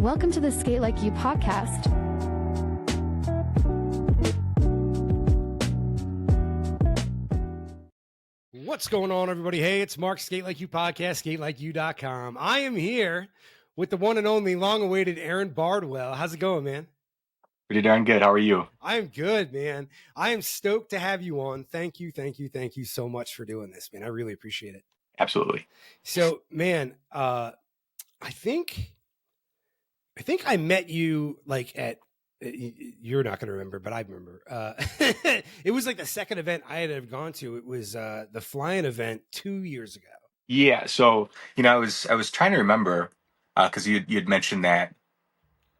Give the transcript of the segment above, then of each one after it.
Welcome to the Skate Like You Podcast. What's going on, everybody? Hey, it's Mark, Skate Like You Podcast, SK8LIKEYOU.com. I am here with the one and only long-awaited Aaron Bardwell. How's it going, man? Pretty darn good. How are you? I am good, man. I am stoked to have you on. Thank you so much for doing this, man. I really appreciate it. Absolutely. So, man, I think I met you like at, you're not going to remember, but I remember. It was like the second event I had gone to. It was the flying event 2 years ago. Yeah. So, I was trying to remember because you'd mentioned that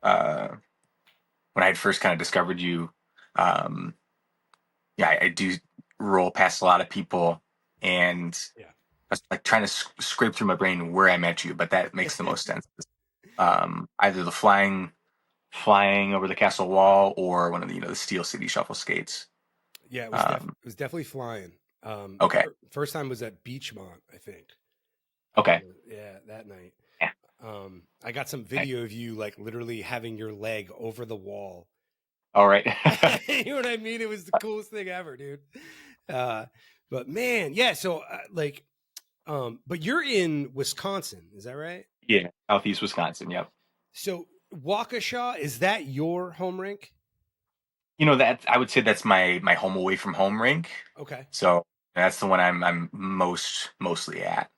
when I had first kind of discovered you, I do roll past a lot of people, and I was like trying to scrape through my brain where I met you, but that makes the most sense. Either the flying over the castle wall or one of the Steel City Shuffle skates. Yeah, it was definitely flying. Okay. First time was at Beachmont, I think. Okay. Yeah, that night. Yeah. I got some video of you like literally having your leg over the wall. All right. You know what I mean? It was the coolest thing ever, dude. But man, yeah. So but you're in Wisconsin, is that right? Yeah, Southeast Wisconsin. Yep. So Waukesha, is that your home rink? That I would say that's my home away from home rink. Okay. So that's the one I'm mostly at.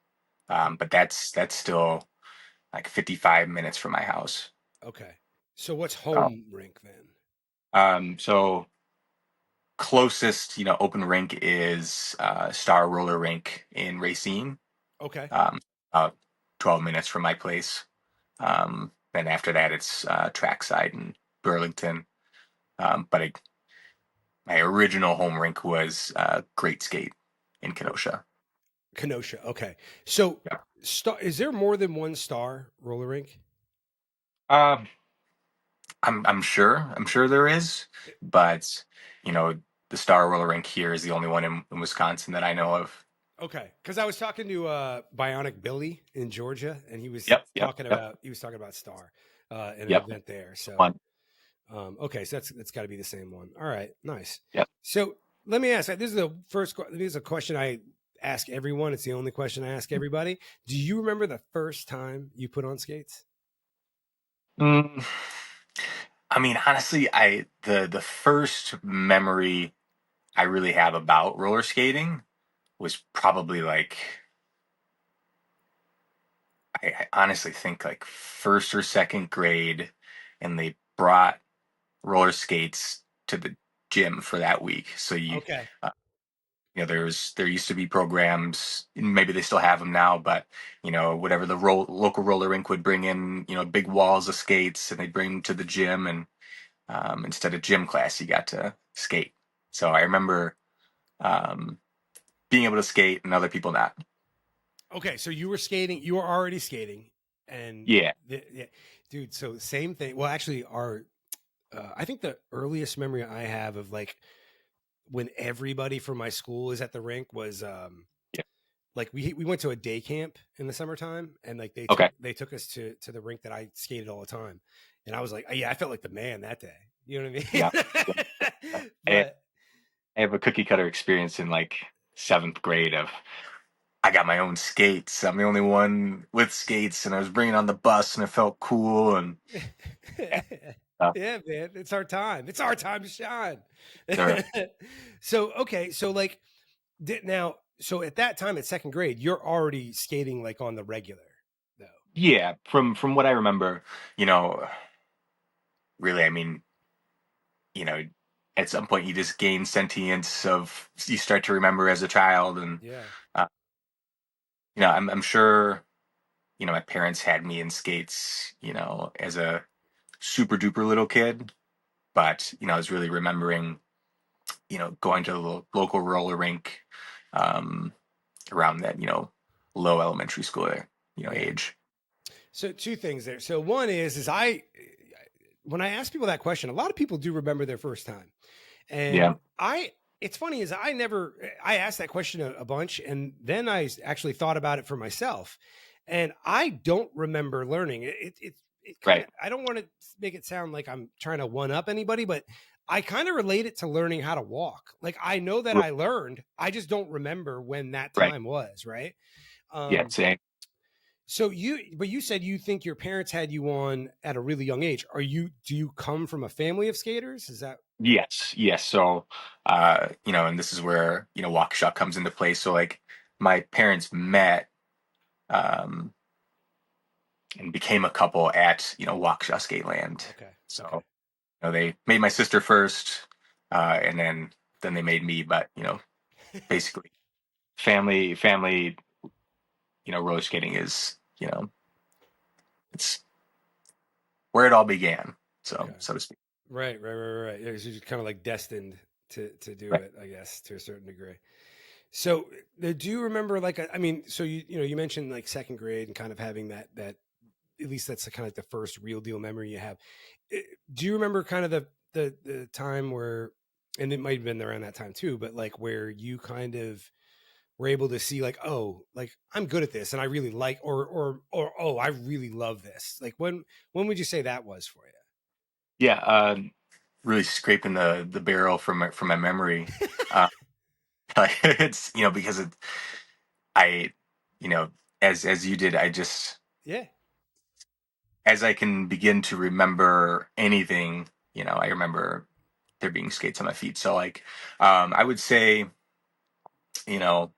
But that's still like 55 minutes from my house. Okay. So what's home rink then? So closest, open rink is Star Roller Rink in Racine. Okay. About 12 minutes from my place. Then after that, it's Trackside in Burlington. But my original home rink was Great Skate in Kenosha. Kenosha. Okay. So Yeah. is there more than one Star Roller Rink? I'm sure there is, but the Star Roller Rink here is the only one in Wisconsin that I know of. Okay, because I was talking to Bionic Billy in Georgia, and he was talking about Star, an event there. So, okay, so that's got to be the same one. All right, nice. Yep. So let me ask. This is a question I ask everyone. It's the only question I ask everybody. Do you remember the first time you put on skates? I mean, honestly, the first memory I really have about roller skating was probably like, I honestly think like first or second grade, and they brought roller skates to the gym for that week. So there used to be programs, maybe they still have them now, but whatever the local roller rink would bring in, big walls of skates, and they'd bring them to the gym, and instead of gym class, you got to skate. So I remember being able to skate and other people not. Okay, so you were skating. You were already skating, and yeah, dude. So same thing. Well, actually, I think the earliest memory I have of like when everybody from my school is at the rink was like we went to a day camp in the summertime, and like they took us to the rink that I skated all the time, and I was like, I felt like the man that day. You know what I mean? Yeah. But, I have a cookie cutter experience in like 7th grade of I got my own skates. I'm the only one with skates, and I was bringing on the bus, and it felt cool. And yeah, man, it's our time. It's our time to shine. Sure. So like so at that time at 2nd grade, you're already skating like on the regular, though. Yeah, from what I remember, really, I mean, at some point you just gain sentience of you start to remember as a child, and I'm sure my parents had me in skates as a super duper little kid, but I was really remembering going to the local roller rink around that low elementary school age. So 2 things there. So one is when I ask people that question, a lot of people do remember their first time. And it's funny is I asked that question a bunch, and then I actually thought about it for myself, and I don't remember learning. Right. I don't want to make it sound like I'm trying to one up anybody, but I kind of relate it to learning how to walk. Like I know that I learned, I just don't remember when that Right. time was, right? Yeah, same. So you said you think your parents had you on at a really young age. Do you come from a family of skaters? Is that? Yes, yes. So, and this is where, Waukesha comes into play. So like my parents met, um, and became a couple at, Waukesha Skateland. Okay. So, Okay. They made my sister first, and then they made me, but, basically family, roller skating is, it's where it all began. Okay. So to speak. Right. You're just kind of like destined to do Right. it, I guess, to a certain degree. So, do you remember I mean, so you mentioned like second grade and kind of having that at least that's kind of like the first real deal memory you have. Do you remember kind of the time where, and it might have been around that time too, but like where you kind of were able to see like, oh, like I'm good at this and I really like, or oh, I really love this. Like when would you say that was for you? Yeah. Really scraping the barrel from my memory. Uh, it's, because I, you know, as you did, I just, Yeah. as I can begin to remember anything, I remember there being skates on my feet. So like, I would say, you know,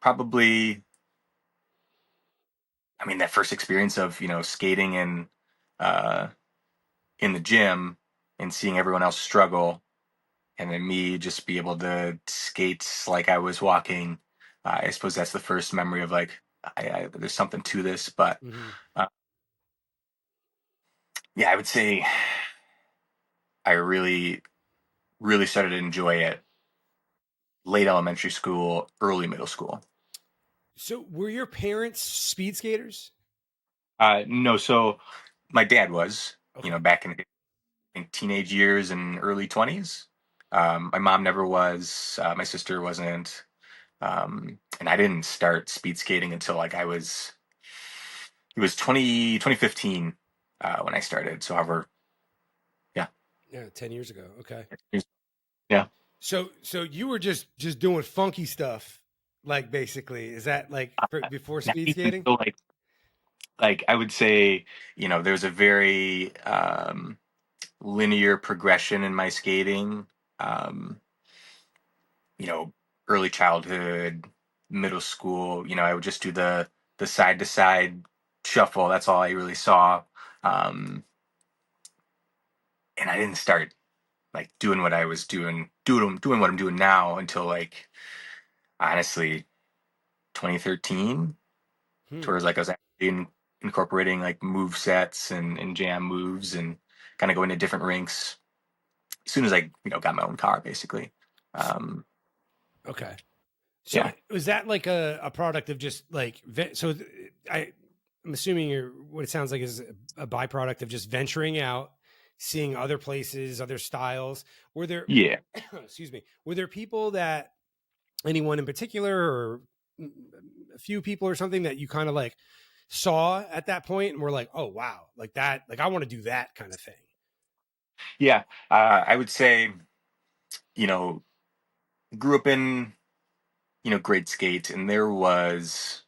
probably, I mean, that first experience of, skating uh, in the gym and seeing everyone else struggle, and then me just be able to skate like I was walking. I suppose that's the first memory of like, there's something to this, but Mm-hmm. uh, yeah, I would say I really started to enjoy it late elementary school, early middle school. So were your parents speed skaters? No, so my dad was, Okay. back in I think, teenage years and early 20s. My mom never was. My sister wasn't. And I didn't start speed skating until like it was 2015 when I started. So however, yeah. Yeah, 10 years ago. Okay. Yeah. So you were just doing funky stuff, like basically. Is that like before Not speed even skating? so like I would say, there's a very linear progression in my skating. Um, you know, early childhood, middle school, I would just do the side to side shuffle. That's all I really saw. Um, and I didn't start like doing what I was doing what I'm doing now until like honestly 2013, Hmm. towards like I was actually incorporating like move sets and jam moves and kind of going to different rinks as soon as I got my own car basically. Um, Okay. So yeah, was that like a product of just like I'm assuming what it sounds like is a byproduct of just venturing out, seeing other places, other styles. Were there yeah. excuse me, were there people that anyone in particular or a few people or something that you kind of like saw at that point and were like, "Oh wow, like that, like I want to do that kind of thing." Yeah, I would say, you know, grew up in, grade skate, and there was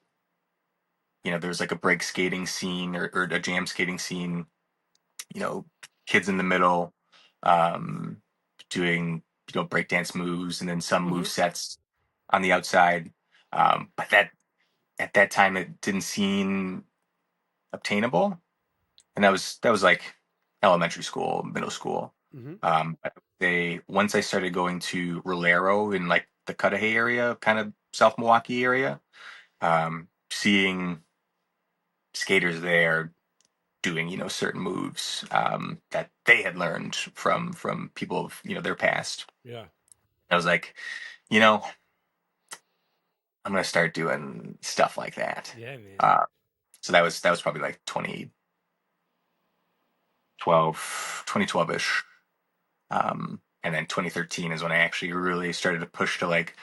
like a break skating scene or a jam skating scene, you know, kids in the middle, um, doing, breakdance moves and then some move Hmm. sets on the outside. But at that time, it didn't seem obtainable. And that was like elementary school, middle school. Hmm. But once I started going to Rolero in like the Cudahy area, kind of South Milwaukee area, seeing skaters there doing certain moves that they had learned from people of their past. Yeah. I was like, you know, I'm gonna start doing stuff like that. Yeah, man. Uh, so that was probably like 2012 ish. And then 2013 is when I actually really started to push to like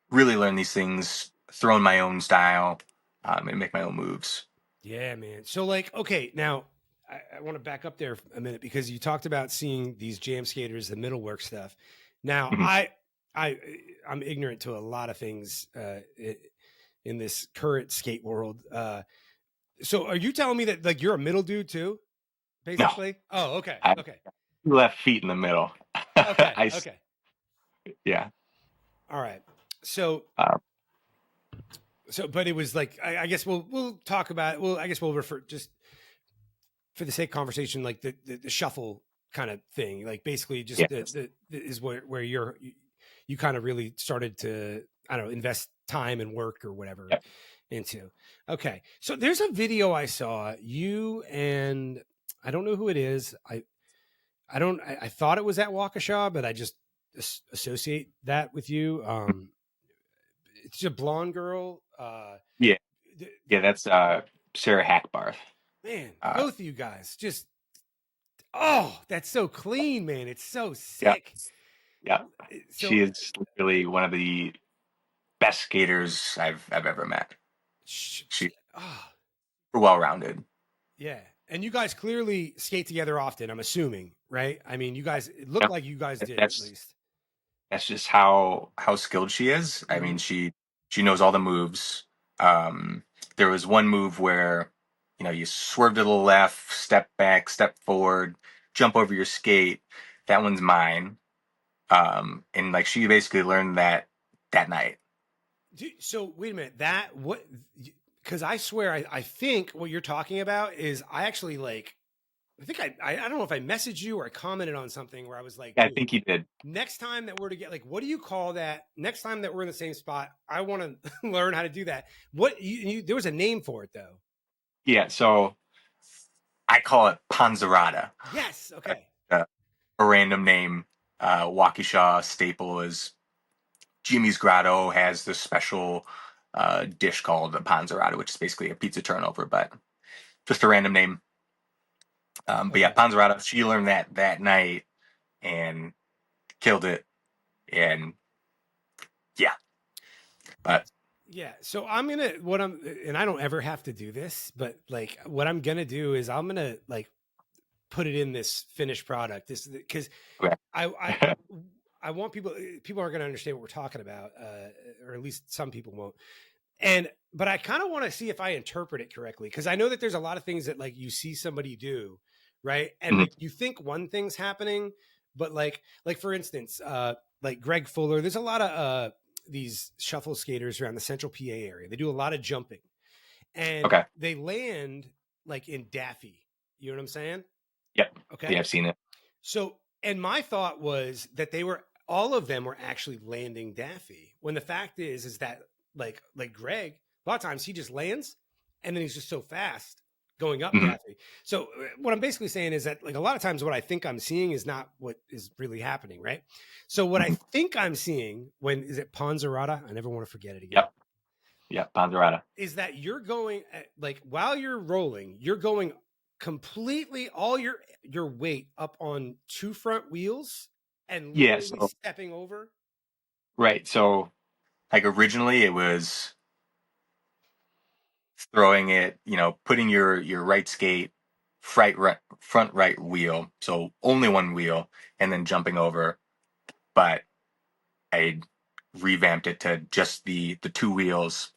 really learn these things, throw in my own style, and make my own moves. Yeah, man. So like, okay, now I want to back up there a minute because you talked about seeing these jam skaters, the middle work stuff. Now Mhm. I I'm ignorant to a lot of things in this current skate world. So are you telling me that like you're a middle dude too, No, basically? Oh, okay. I Okay. left feet in the middle. Okay. Okay. Yeah. All right. So Uh, but it was like I guess we'll talk about I guess we'll refer just for the sake of conversation, like the shuffle kind of thing, like basically just yeah. the is where you kind of really started to, I don't know, invest time and work or whatever Yeah. into. Okay. So there's a video I saw you and I don't know who it is. I thought it was at Waukesha, but I just associate that with you. It's a blonde girl. Yeah. Yeah. That's Sarah Hackbarth. Man, Uh, both of you guys just, oh, that's so clean, man. It's so yeah. sick. Yeah. She So, is really one of the best skaters I've ever met. She's oh, well rounded. yeah. And you guys clearly skate together often, I'm assuming, right? I mean, you guys, it looked Yep. like you guys did at That's least. that's just how skilled she is. I Mm-hmm. mean, she knows all the moves. Um, there was one move where you swerve to the left, step back, step forward, jump over your skate. That one's mine. And like she basically learned that night. So wait a minute. That what? Because I swear, I think what you're talking about is I actually like. I think I don't know if I messaged you or I commented on something where I was like, I dude, think you did. next time that we're to get like, what do you call that? Next time that we're in the same spot, I want to learn how to do that. What there was a name for it though. Yeah. So I call it Panzerata. Yes. Okay. Uh, a random name. Waukesha staple is Jimmy's Grotto has this special dish called a Panzerata, which is basically a pizza turnover, but just a random name. But yeah, Okay. Panzerata, she learned that night and killed it. And yeah, but Yeah. So I'm gonna and I don't ever have to do this, but like what I'm gonna do is I'm gonna like put it in this finished product. This because okay. I I want people aren't gonna understand what we're talking about, or at least some people won't. But I kind of want to see if I interpret it correctly because I know that there's a lot of things that like you see somebody do, right? And Mhm. like you think one thing's happening, but like for instance, like Greg Fuller, there's a lot of these shuffle skaters around the central PA area. They do a lot of jumping and Okay. they land like in Daffy. You know what I'm saying? Yep. Okay. Yeah, I've seen it. So, and my thought was that all of them were actually landing Daffy. When the fact is that like Greg, a lot of times he just lands and then he's just so fast going up Mhm. Daffy. So what I'm basically saying is that like a lot of times what I think I'm seeing is not what is really happening, right? So what I Mhm. think I'm seeing when is it Ponzerata? I never want to forget it again. Yep. Yep. Panzerata. Is that you're going like while you're rolling, you're going completely all your weight up on two front wheels and Yeah. literally So stepping over. right. So like originally it was throwing it, putting your right skate front right wheel, so only one wheel, and then jumping over. But I revamped it to just the two wheels.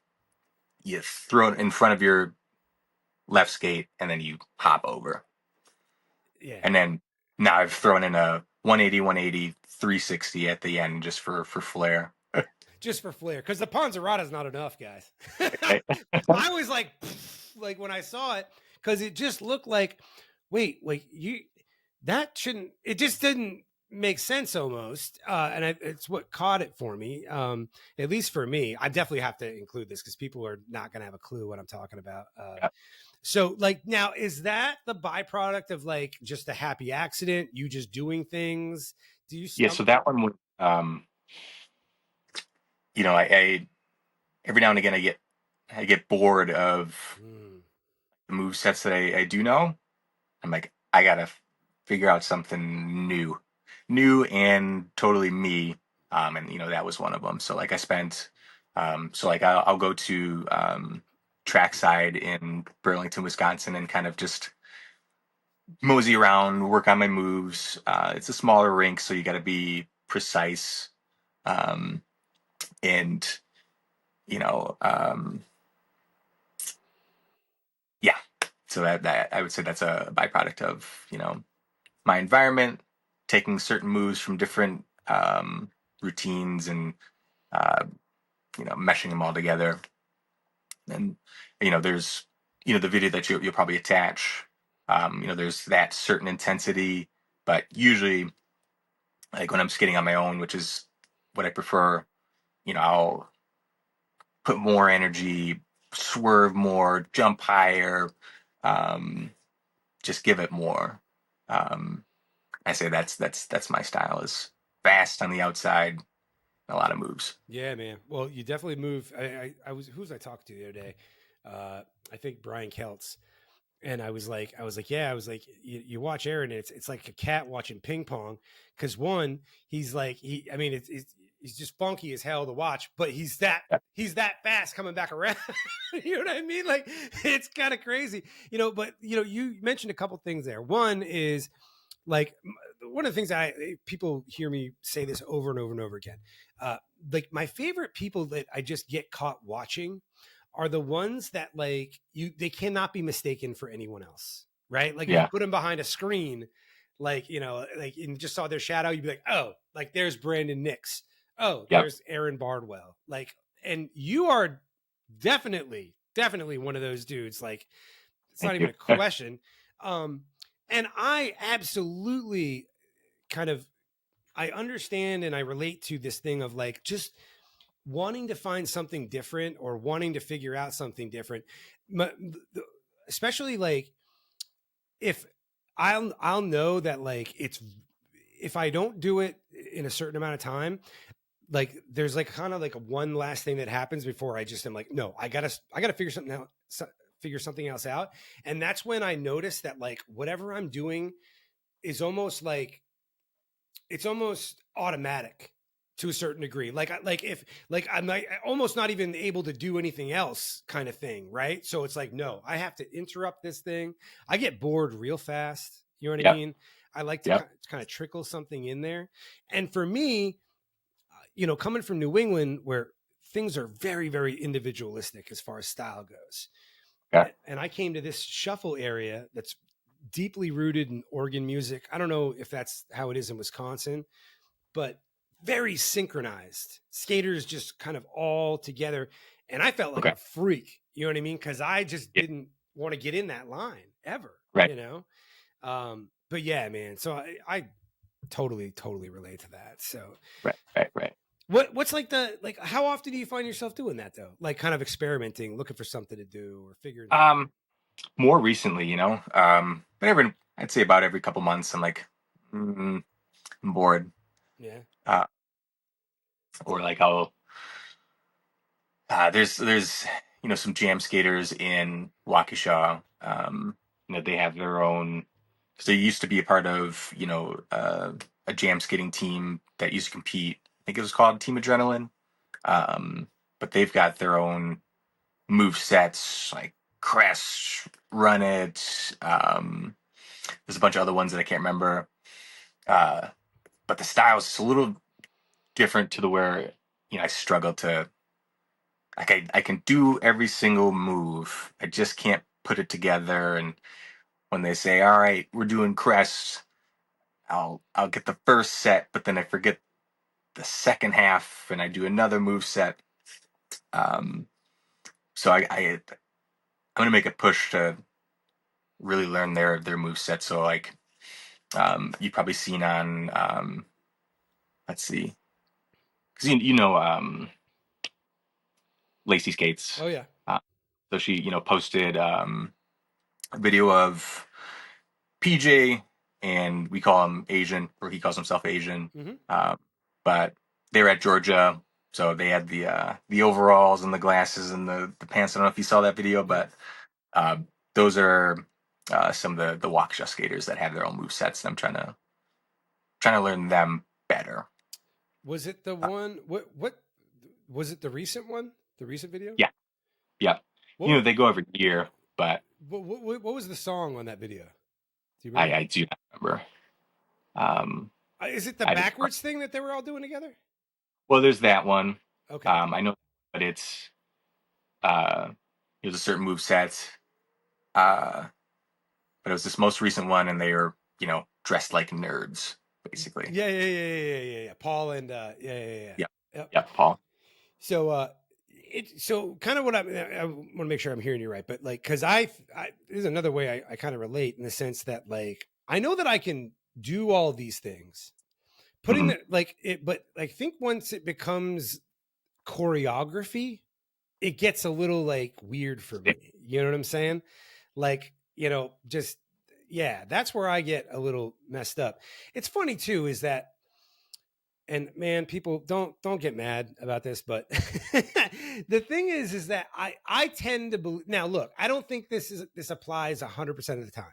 You throw it in front of your left skate, and then you hop over. Yeah, And then now I've thrown in a 180, 180, 360 at the end just for flair. just for flair, because the Ponzerata is not enough, guys. Right? I was like, like when I saw it, because it just looked like, wait, like you, that shouldn't. It just didn't make sense almost, it's what caught it for me. At least for me, I definitely have to include this because people are not going to have a clue what I'm talking about. Yeah. So, like, now is that the byproduct of like just a happy accident? You just doing things? Do you Yeah. So stumble? that one was, I every now and again I get bored of Mm, the move sets that I do know. I'm like, I gotta figure out something new and totally me. And that was one of them. So like I spent, so like I'll go to trackside in Burlington, Wisconsin, and kind of just mosey around, work on my moves. It's a smaller rink, so you got to be precise. And, you know, yeah. So that I would say that's a byproduct of, my environment, taking certain moves from different routines and, meshing them all together. And, there's, the video that you'll probably attach, there's that certain intensity, but usually like when I'm skating on my own, which is what I prefer, I'll put more energy, swerve more, jump higher, just give it more. I say that's my style, is fast on the outside, a lot of moves. Yeah, man. Well, you definitely move. Who was I talking to the other day? I think Brian Keltz. And I was like, you watch Aaron, and it's like a cat watching ping pong. Cause one, he's he's just funky as hell to watch, but he's that fast coming back around. You know what I mean? Like, it's kind of crazy, but you mentioned a couple things there. One is like, one of the things people hear me say this over and over and over again. Like, my favorite people that I just get caught watching are the ones that they cannot be mistaken for anyone else, right? Like, if you put them behind a screen, like you just saw their shadow, you'd be like, oh, like there's Brandon Nix. Oh, there's Aaron Bardwell. Like, and you are definitely one of those dudes. Like, it's not even a question. And I absolutely I understand and I relate to this thing of like, just wanting to find something different or wanting to figure out something different, especially like if I'll know that like if I don't do it in a certain amount of time, like there's like kind of like a one last thing that happens before I just am like, no, I gotta figure something else out. And that's when I notice that like whatever I'm doing is almost like, it's almost automatic to a certain degree. Like if I'm almost not even able to do anything else kind of thing. Right. So it's like, no, I have to interrupt this thing. I get bored real fast. You know what I mean? I like to kind of trickle something in there. And for me, coming from New England where things are very, very individualistic as far as style goes. Yeah. And I came to this shuffle area that's deeply rooted in organ music. I don't know if that's how it is in Wisconsin, but very synchronized, skaters just kind of all together. And I felt like a freak, you know what I mean? Cause I just didn't want to get in that line ever, but yeah, man. So I totally relate to that. So right. What's like how often do you find yourself doing that though? Like kind of experimenting, looking for something to do or figuring it out? More recently, but I'd say about every couple months, I'm like, I'm bored. Yeah. Or like there's some jam skaters in Waukesha. They have their own, because they used to be a part of a jam skating team that used to compete. I think it was called Team Adrenaline. But they've got their own move sets like Crest, Run It. There's a bunch of other ones that I can't remember. But the style is a little different to the where I struggle to, like, I can do every single move. I just can't put it together. And when they say, all right, we're doing Crest, I'll get the first set, but then I forget the second half and I do another move set. So I'm gonna make a push to really learn their move set. So like you've probably seen on let's see, because Lacey Skates. Oh yeah. So she posted a video of PJ, and we call him Asian, or he calls himself Asian. Mm-hmm. But they were at Georgia, so they had the overalls and the glasses and the pants. I don't know if you saw that video, but those are some of the Waukesha skaters that have their own move sets, and I'm trying to learn them better. Was it the one? What was it? The recent one? The recent video? Yeah. they go every year, but what was the song on that video? Do you I remember? do not remember. Is it the backwards thing that they were all doing together? Well, there's that one. Okay. I know, but it's there's a certain move set. But it was this most recent one, and they were dressed like nerds, basically. Yeah. Paul and yeah. Yeah, Paul. So so kind of what I want to make sure I'm hearing you right, but like, because I there's another way I kind of relate in the sense that like I know that I can do all these things, putting that like it, but I think once it becomes choreography, it gets a little like weird for me. You know what I'm saying? Like, just that's where I get a little messed up. It's funny too, is that, and man, people don't get mad about this, but the thing is that I tend to believe. Now, look, I don't think this applies 100% of the time,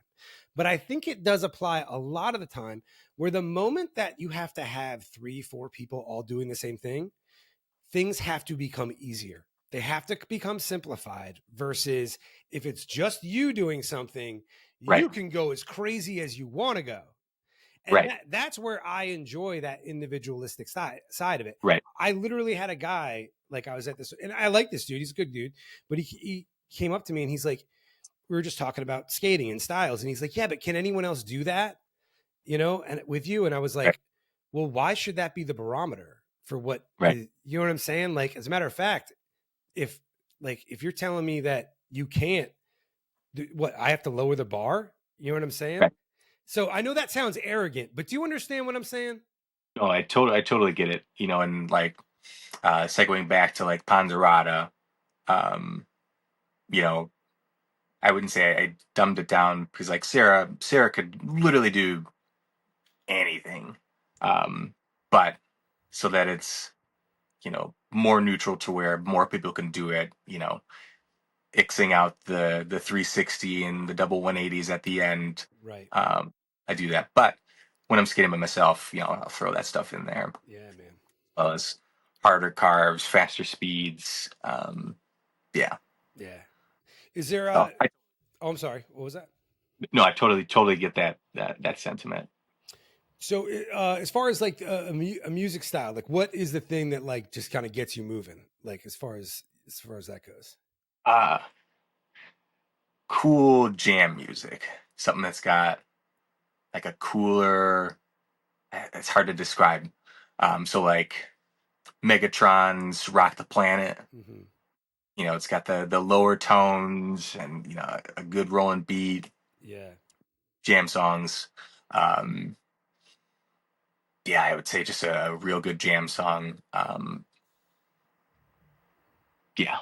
but I think it does apply a lot of the time. Where the moment that you have to have 3-4 people all doing the same thing, things have to become easier. They have to become simplified. Versus if it's just you doing something, you can go as crazy as you want to go. And that's where I enjoy that individualistic side of it. Right. I literally had a guy, like I was at this, and I like this dude. He's a good dude, but he came up to me and he's like, we were just talking about skating and styles. And he's like, yeah, but can anyone else do that? And with you. And I was like, well, why should that be the barometer for what, you know what I'm saying? Like, as a matter of fact, if you're telling me that you can't what, I have to lower the bar. You know what I'm saying? Right. So I know that sounds arrogant, but do you understand what I'm saying? No, I totally get it. And like segueing back to like Ponderosa, I wouldn't say I dumbed it down because like Sarah could literally do anything. But so that it's, more neutral to where more people can do it, Xing out the 360 and the double 180s at the end. Right. I do that. But when I'm skating by myself, I'll throw that stuff in there. Yeah, man. As well as harder carves, faster speeds. Yeah. Yeah. Is there I'm sorry. What was that? No, I totally get that sentiment. So as far as like a music style, like what is the thing that like just kind of gets you moving? Like as far as that goes? Cool jam music. Something that's got like a cooler, it's hard to describe. So like Megatron's Rock the Planet. Mm-hmm. It's got the lower tones and a good rolling beat. Yeah. Jam songs. Yeah, I would say just a real good jam song. Yeah.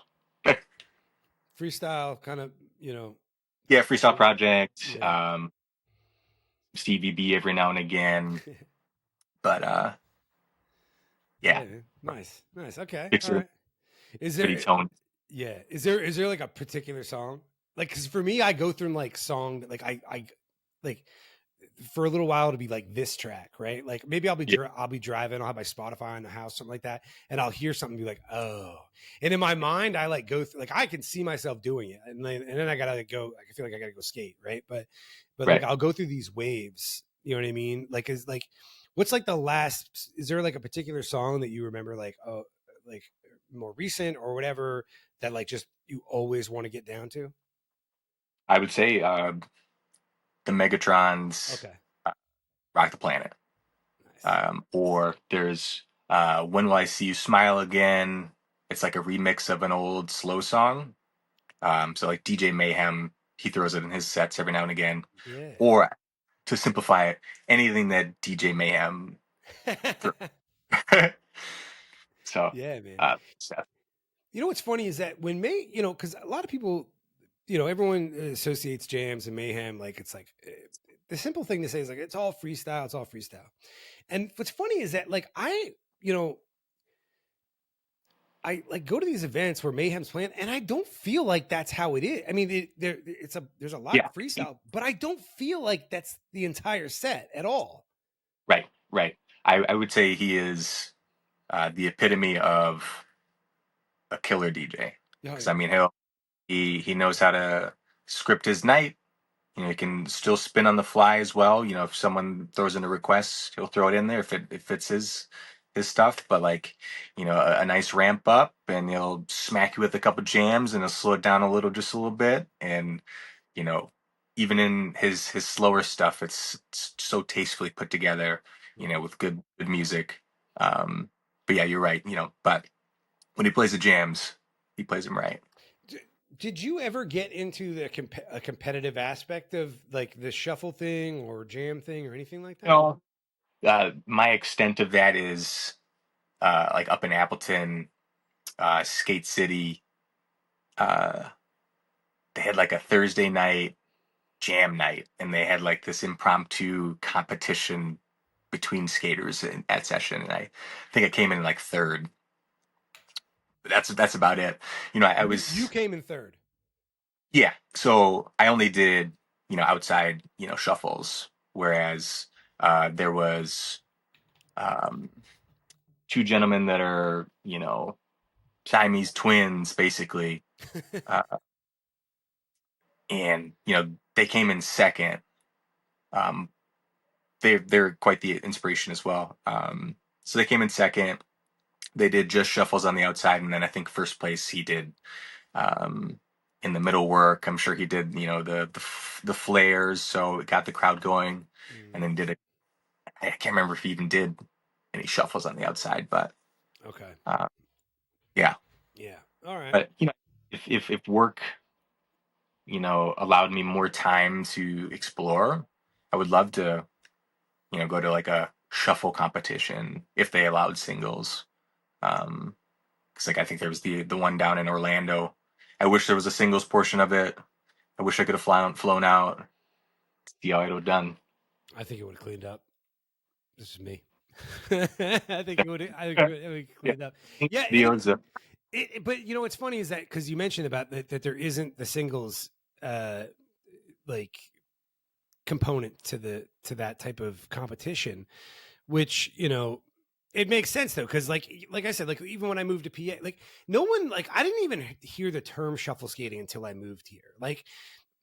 Freestyle kind of, Yeah, Freestyle Project. Yeah. Stevie B every now and again. But yeah. Nice. Okay. It's all right. Is there pretty toned. Yeah. Is there like a particular song? Like, cause for me, I go through like song that like I like for a little while to be like this track, right? Like maybe I'll be driving, I'll have my Spotify in the house, something like that, and I'll hear something and be like, oh. And in my mind, I like go through, like I can see myself doing it, and then I gotta like go. I feel like I gotta go skate, right? But like I'll go through these waves. You know what I mean? Like is like, what's like the last? Is there like a particular song that you remember, like like more recent or whatever that like just you always want to get down to? I would say the Megatron's Rock the Planet. Nice. Or there's When Will I See You Smile Again? It's like a remix of an old slow song. So like DJ Mayhem, he throws it in his sets every now and again. Yeah. Or to simplify it, anything that DJ Mayhem. So yeah, man. You know what's funny is that when because a lot of people, everyone associates jams and mayhem like it's like the simple thing to say is like it's all freestyle. And what's funny is that like I like go to these events where mayhem's playing, and I don't feel like that's how it is. I mean, there's a lot of freestyle, but I don't feel like that's the entire set at all. Right. I would say he is the epitome of a killer DJ. Because I mean, He knows how to script his night. He can still spin on the fly as well. If someone throws in a request, he'll throw it in there if it fits his stuff. But like, a nice ramp up, and he'll smack you with a couple jams, and he'll slow it down just a little bit. And you know, even in his slower stuff, it's so tastefully put together. With good music. But yeah, you're right. But when he plays the jams, he plays them right. Did you ever get into a competitive aspect of like the shuffle thing or jam thing or anything like that? No. My extent of that is like up in Appleton, Skate City. They had like a Thursday night jam night, and they had like this impromptu competition between skaters in that session. And I think I came in like third. But that's about it. I was. You came in third. Yeah. So I only did outside shuffles, whereas there was two gentlemen that are Siamese twins, basically. And they came in second. They're quite the inspiration as well. So they came in second. They did just shuffles on the outside, and then I think first place he did in the middle work. I'm sure he did the flares, so it got the crowd going, and then did it. I can't remember if he even did any shuffles on the outside, but okay, yeah. All right. But if work allowed me more time to explore, I would love to go to like a shuffle competition if they allowed singles. Because like I think there was the one down in Orlando. I wish there was a singles portion of it. I wish I could have flown out, see how it would done. I think it would have cleaned up. This is me. I think it would. I think it would cleaned up. Yeah. But what's funny is that because you mentioned about that there isn't the singles like component to that type of competition, which it makes sense though, because like I said, like even when I moved to PA, like no one, like I didn't even hear the term shuffle skating until I moved here. Like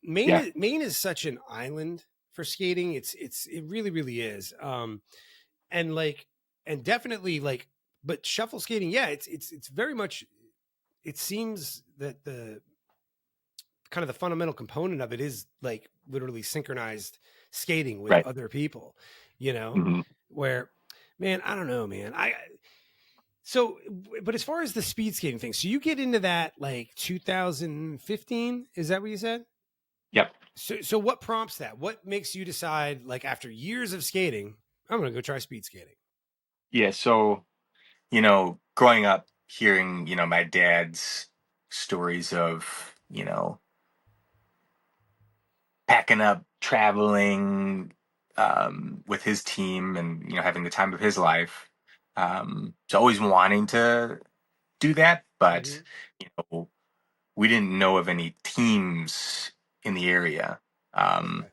Maine is such an island for skating. It really, really is. And definitely like, but shuffle skating, yeah, it's very much. It seems that the kind of the fundamental component of it is like literally synchronized skating with other people. Mm-hmm. Where, man, I don't know, man. But as far as the speed skating thing, so you get into that like 2015, is that what you said? Yep. So what prompts that? What makes you decide, like after years of skating, I'm going to go try speed skating? Yeah. So, growing up, hearing, my dad's stories of, packing up, traveling with his team and, having the time of his life. So always wanting to do that, but, we didn't know of any teams in the area. Okay.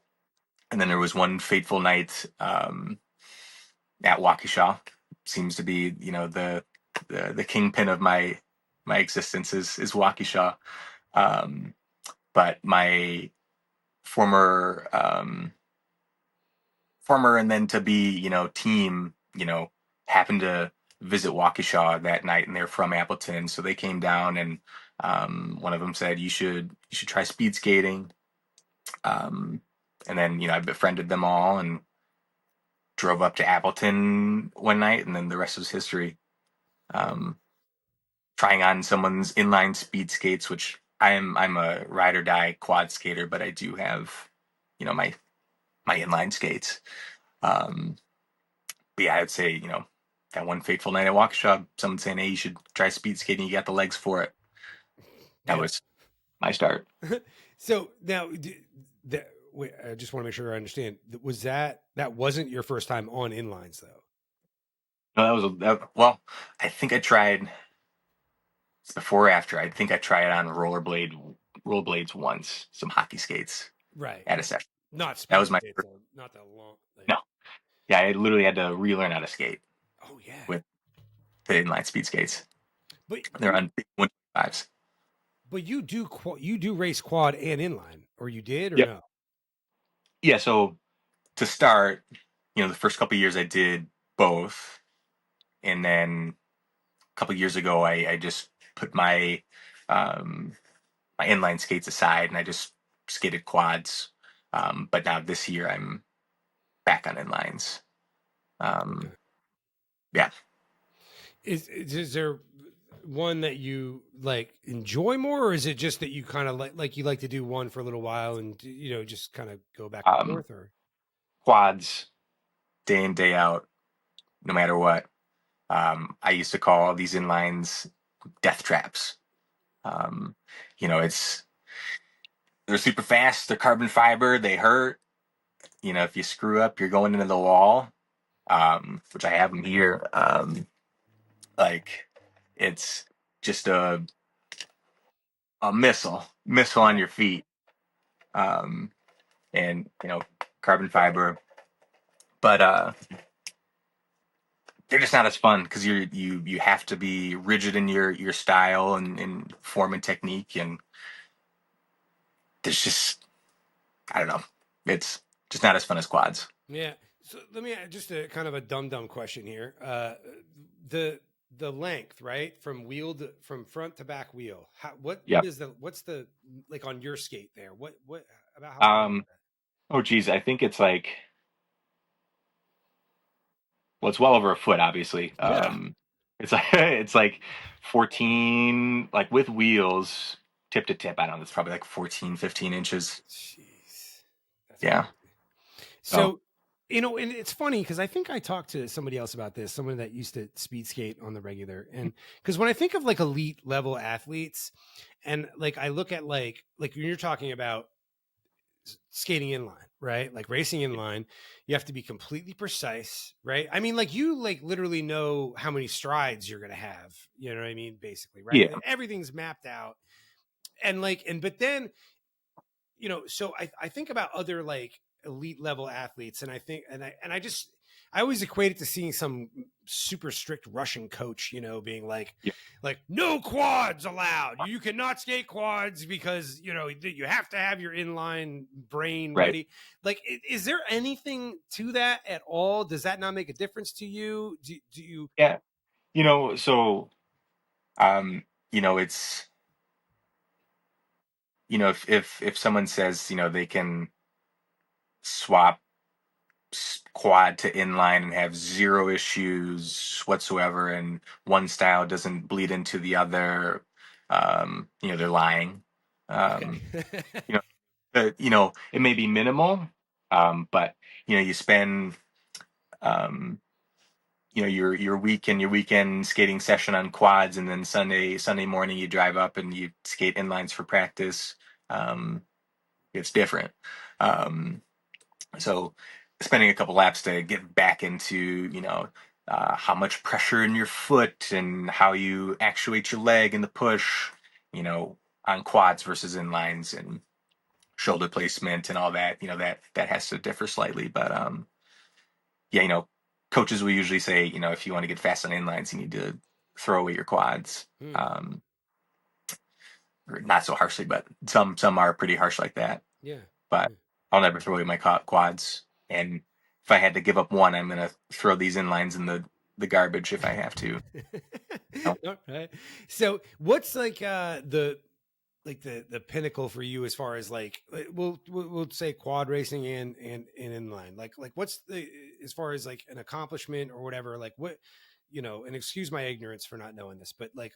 And then there was one fateful night at Waukesha. Seems to be, the kingpin of my existence is Waukesha. But my former and then to be, team, happened to visit Waukesha that night, and they're from Appleton, so they came down, and one of them said you should try speed skating. And then I befriended them all and drove up to Appleton one night, and then the rest was history. Trying on someone's inline speed skates, which I'm a ride or die quad skater, but I do have my inline skates. But yeah, I'd say that one fateful night at Waukesha, someone saying, "Hey, you should try speed skating. You got the legs for it." That was my start. So now, I just want to make sure I understand. Was that wasn't your first time on inlines though? No, well, I think I tried before or after. I think I tried on rollerblades once, some hockey skates, right, at a session. Not speed that was my skates, though. Not that long. No, yeah, I literally had to relearn how to skate. Oh yeah, with the inline speed skates. But they're on 125s. But you do race quad and inline, or you did, or Yep. no? Yeah. So to start, the first couple of years I did both, and then a couple of years ago I just put um, my inline skates aside and I just skated quads. But now this year I'm back on inlines. Okay. Yeah. Is there one that you like enjoy more, or is it just that you kind of like you like to do one for a little while and just kind of go back and forth? Or Quads, day in, day out, no matter what. I used to call these inlines death traps. Um, it's they're super fast, they're carbon fiber, they hurt. If you screw up, you're going into the wall. Which I have them here. Like it's just a missile on your feet. Um, and carbon fiber, but they're just not as fun because you have to be rigid in your style and form and technique, and there's just, I don't know, it's just not as fun as quads. yeah. So let me just a kind of a dumb question here. The length, right, from front to back wheel. Yep. What's the like on your skate there? What about how long is that? Oh geez, I think it's like, well, it's well over a foot, obviously. Yeah. It's like it's like 14, like with wheels, tip to tip. I don't know. It's probably like 14, 15 inches. Jeez. That's Yeah. crazy. So So, and it's funny because I think I talked to somebody else about this, someone that used to speed skate on the regular. And because when I think of like elite level athletes, and like I look at like when you're talking about skating inline, right? Like racing inline, you have to be completely precise, right? I mean, like you like literally know how many strides you're gonna have, you know what I mean? Basically, right? yeah, Everything's mapped out. And like, but then so I think about other like elite level athletes, and I think, I always equate it to seeing some super strict Russian coach, being yeah, like no quads allowed. You cannot skate quads because you have to have your inline brain right. ready. Like, is there anything to that at all? Does that not make a difference to you? Do you? Yeah. So it's if someone says they can swap quad to inline and have zero issues whatsoever, and one style doesn't bleed into the other, they're lying. Okay. Um, you know, it may be minimal, but you spend your weekend skating session on quads, and then Sunday morning you drive up and you skate inlines for practice. Um, it's different. Um, so spending a couple laps to get back into how much pressure in your foot and how you actuate your leg in the push, on quads versus inlines, and shoulder placement and all that, that has to differ slightly. But yeah, coaches will usually say, if you want to get fast on inlines, you need to throw away your quads. Hmm. Or not so harshly, but some are pretty harsh like that. Yeah. But I'll never throw away my quads. And if I had to give up one, I'm gonna throw these inlines in the garbage if I have to. All right. So what's like the pinnacle for you as far as like we'll say quad racing and inline, like what's the, as far as like an accomplishment or whatever, like what, and excuse my ignorance for not knowing this, but like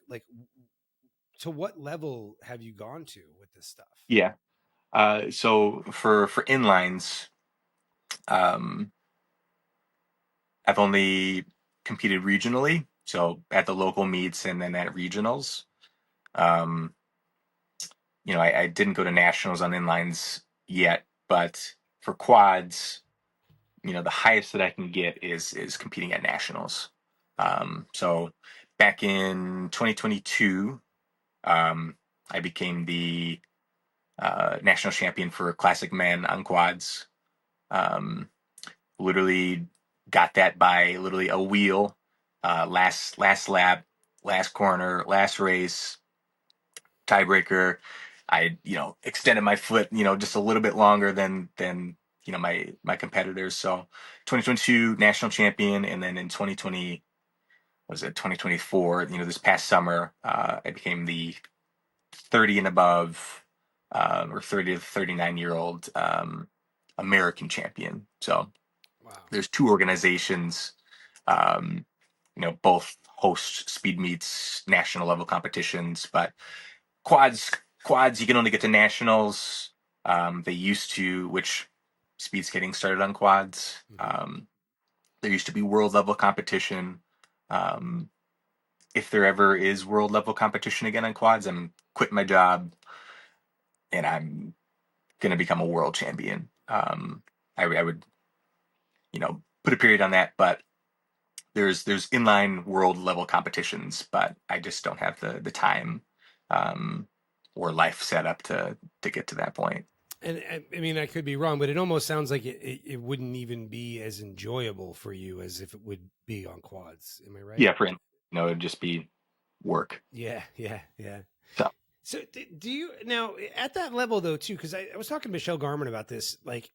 to what level have you gone to with this stuff? Yeah. So for inlines, um, I've only competed regionally, so at the local meets and then at regionals. Um, I didn't go to nationals on inlines yet, but for quads, the highest that I can get is competing at nationals. So back in 2022, I became the national champion for classic men on quads. Literally got that by literally a wheel, last lap, last corner, last race. tiebreaker. I, extended my foot, just a little bit longer than my competitors. So 2022 national champion, and then in 2024, this past summer, I became the 30 and above, or 30 to 39-year-old American champion. So Wow. There's two organizations, both host speed meets, national level competitions, but quads, you can only get to nationals. They used to, which speed skating started on quads. There used to be world level competition. If there ever is world level competition again on quads, I'm quitting my job and I'm going to become a world champion. I would, put a period on that, but there's inline world level competitions, but I just don't have the time or life set up to get to that point. And I mean, I could be wrong, but it almost sounds like it wouldn't even be as enjoyable for you as if it would be on quads. Am I right? Yeah, it'd just be work. Yeah. So do you now at that level though too? Because I was talking to Michelle Garman about this. Like,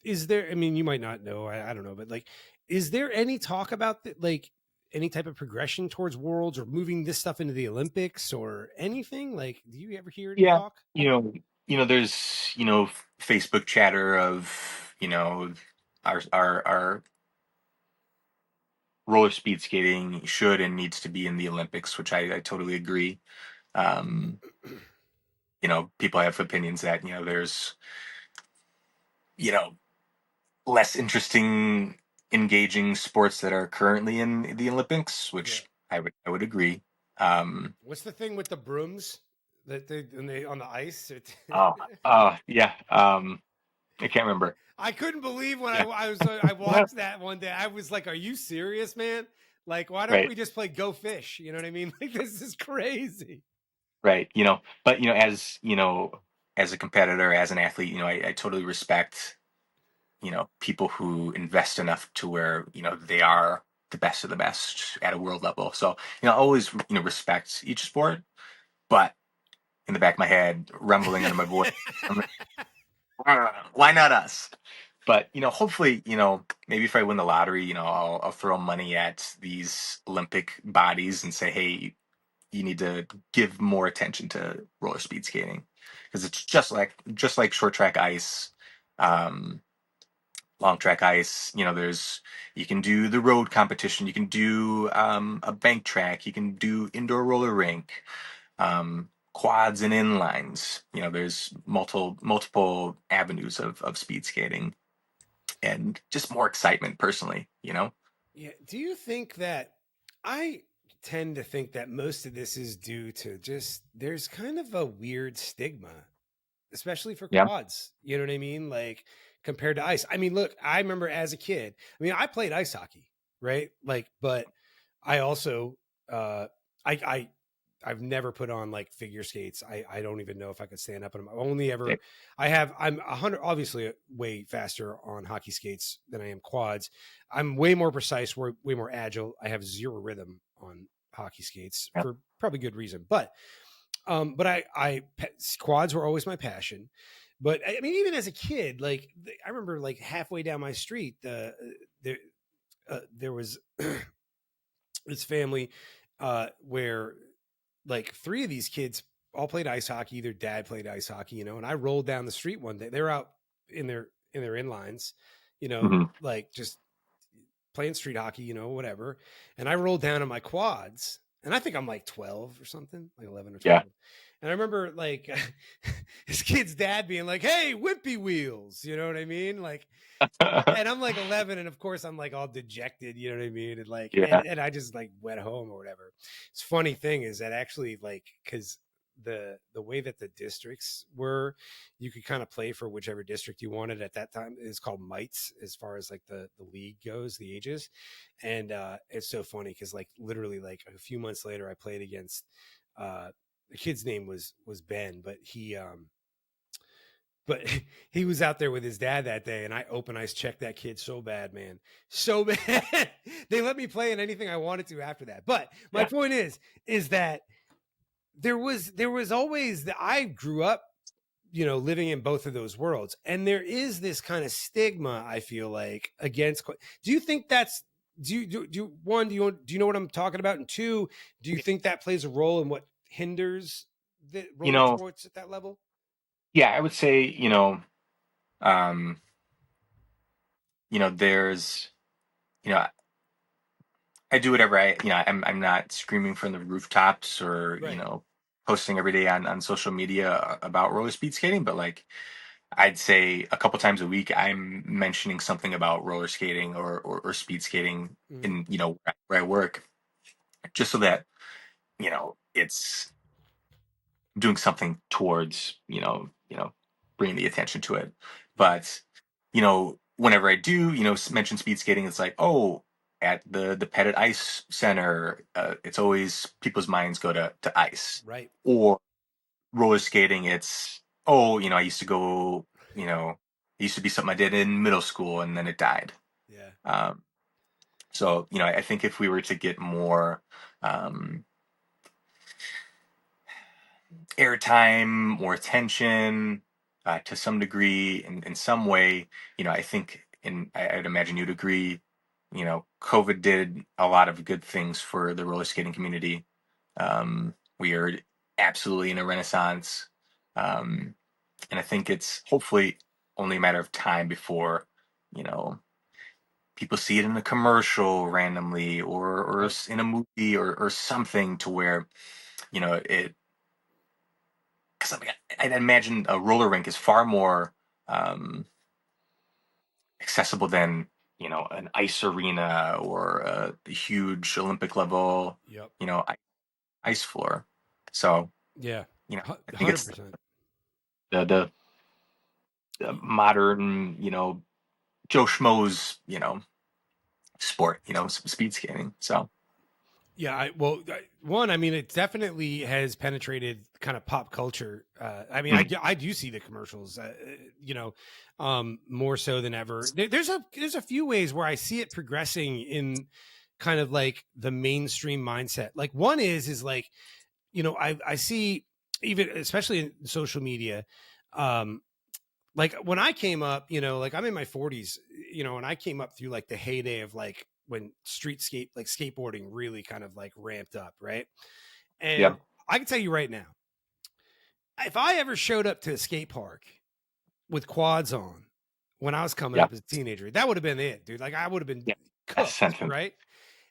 is there? I mean, you might not know. I don't know, but like, is there any talk about like any type of progression towards worlds or moving this stuff into the Olympics or anything? Like, do you ever hear any talk? There's Facebook chatter of our roller speed skating should and needs to be in the Olympics, which I totally agree. People have opinions that there's less interesting, engaging sports that are currently in the Olympics, which I would agree. What's the thing with the brooms that they on the ice? Yeah. I can't remember. I couldn't believe when I watched that one day. I was like, "Are you serious, man? Like, why don't we just play Go Fish?" You know what I mean? Like, this is crazy. Right. But as a competitor, as an athlete, I totally respect people who invest enough to where they are the best of the best at a world level. So always respect each sport, but in the back of my head, rumbling under my voice, why not us? But hopefully, maybe if I win the lottery, I'll throw money at these Olympic bodies and say, hey, you need to give more attention to roller speed skating, because it's just like short track ice, long track ice. You can do the road competition, you can do a bank track, you can do indoor roller rink, quads and inlines. There's multiple avenues of speed skating, and just more excitement personally. Yeah. Do you think that I tend to think that most of this is due to just there's kind of a weird stigma, especially for quads. You know what I mean? Like compared to ice. I mean, look, I remember as a kid, I mean, I played ice hockey, right? Like, but I also I've never put on like figure skates. I don't even know if I could stand up on them. I'm 100, obviously way faster on hockey skates than I am quads. I'm way more precise, way more agile. I have zero rhythm on hockey skates for probably good reason. But quads were always my passion. But I mean, even as a kid, like I remember like halfway down my street, there was this family where like three of these kids all played ice hockey. Their dad played ice hockey, and I rolled down the street one day. They're out in their inlines, like just playing street hockey, whatever. And I rolled down on my quads, and I think I'm like 12 or something, like 11 or 12. Yeah. And I remember like his kid's dad being like, "Hey, wimpy wheels," you know what I mean? Like, and I'm like 11, and of course I'm like all dejected, you know what I mean? And like, and I just like went home or whatever. It's funny thing is that actually like, cause the way that the districts were, you could kind of play for whichever district you wanted at that time. It's called mites as far as like the league goes, the ages. And it's so funny because like literally like a few months later I played against the kid's name was Ben, but he was out there with his dad that day, and I open ice checked that kid so bad, man. So bad. They let me play in anything I wanted to after that. But my point is that there was always I grew up, living in both of those worlds, and there is this kind of stigma, I feel like, against. Do you think that's do you one, do you know what I'm talking about, and two, do you think that plays a role in what hinders the roller sports at that level? Yeah, I would say, um, there's, I do whatever I'm not screaming from the rooftops or, Right. posting every day on social media about roller speed skating, but like I'd say a couple times a week I'm mentioning something about roller skating or speed skating Mhm. in, where I work, just so that, it's doing something towards, bringing the attention to it. Yeah. But, whenever I do, mention speed skating, it's like, oh, at the Pettit Ice Center, it's always people's minds go to ice. Right. Or roller skating, it's, oh, I used to go, it used to be something I did in middle school and then it died. Yeah. So, I think if we were to get more um, airtime, more attention, to some degree, in some way, I think, and I'd imagine you'd agree, COVID did a lot of good things for the roller skating community. We are absolutely in a renaissance. Um, and I think it's hopefully only a matter of time before, you know, people see it in a commercial randomly or Right. in a movie or something to where, it, because I mean, I imagine a roller rink is far more um, accessible than an ice arena or a huge Olympic level, Yep. ice floor. So Yeah. I think it's 100%. the modern Joe Schmo's sport, speed skating. So Yeah, one, I mean, it definitely has penetrated kind of pop culture. I mean, mm, I do see the commercials, more so than ever. There's a few ways where I see it progressing in kind of like the mainstream mindset. Like one is like, I see, even especially in social media, um, like when I came up, like I'm in my 40s, and I came up through like the heyday of like when like skateboarding really kind of like ramped up, right? yeah, And I can tell you right now, if I ever showed up to a skate park with quads on when I was coming yeah, up as a teenager, that would have been it, dude. Like I would have been yeah. That's cooked, sentence. right?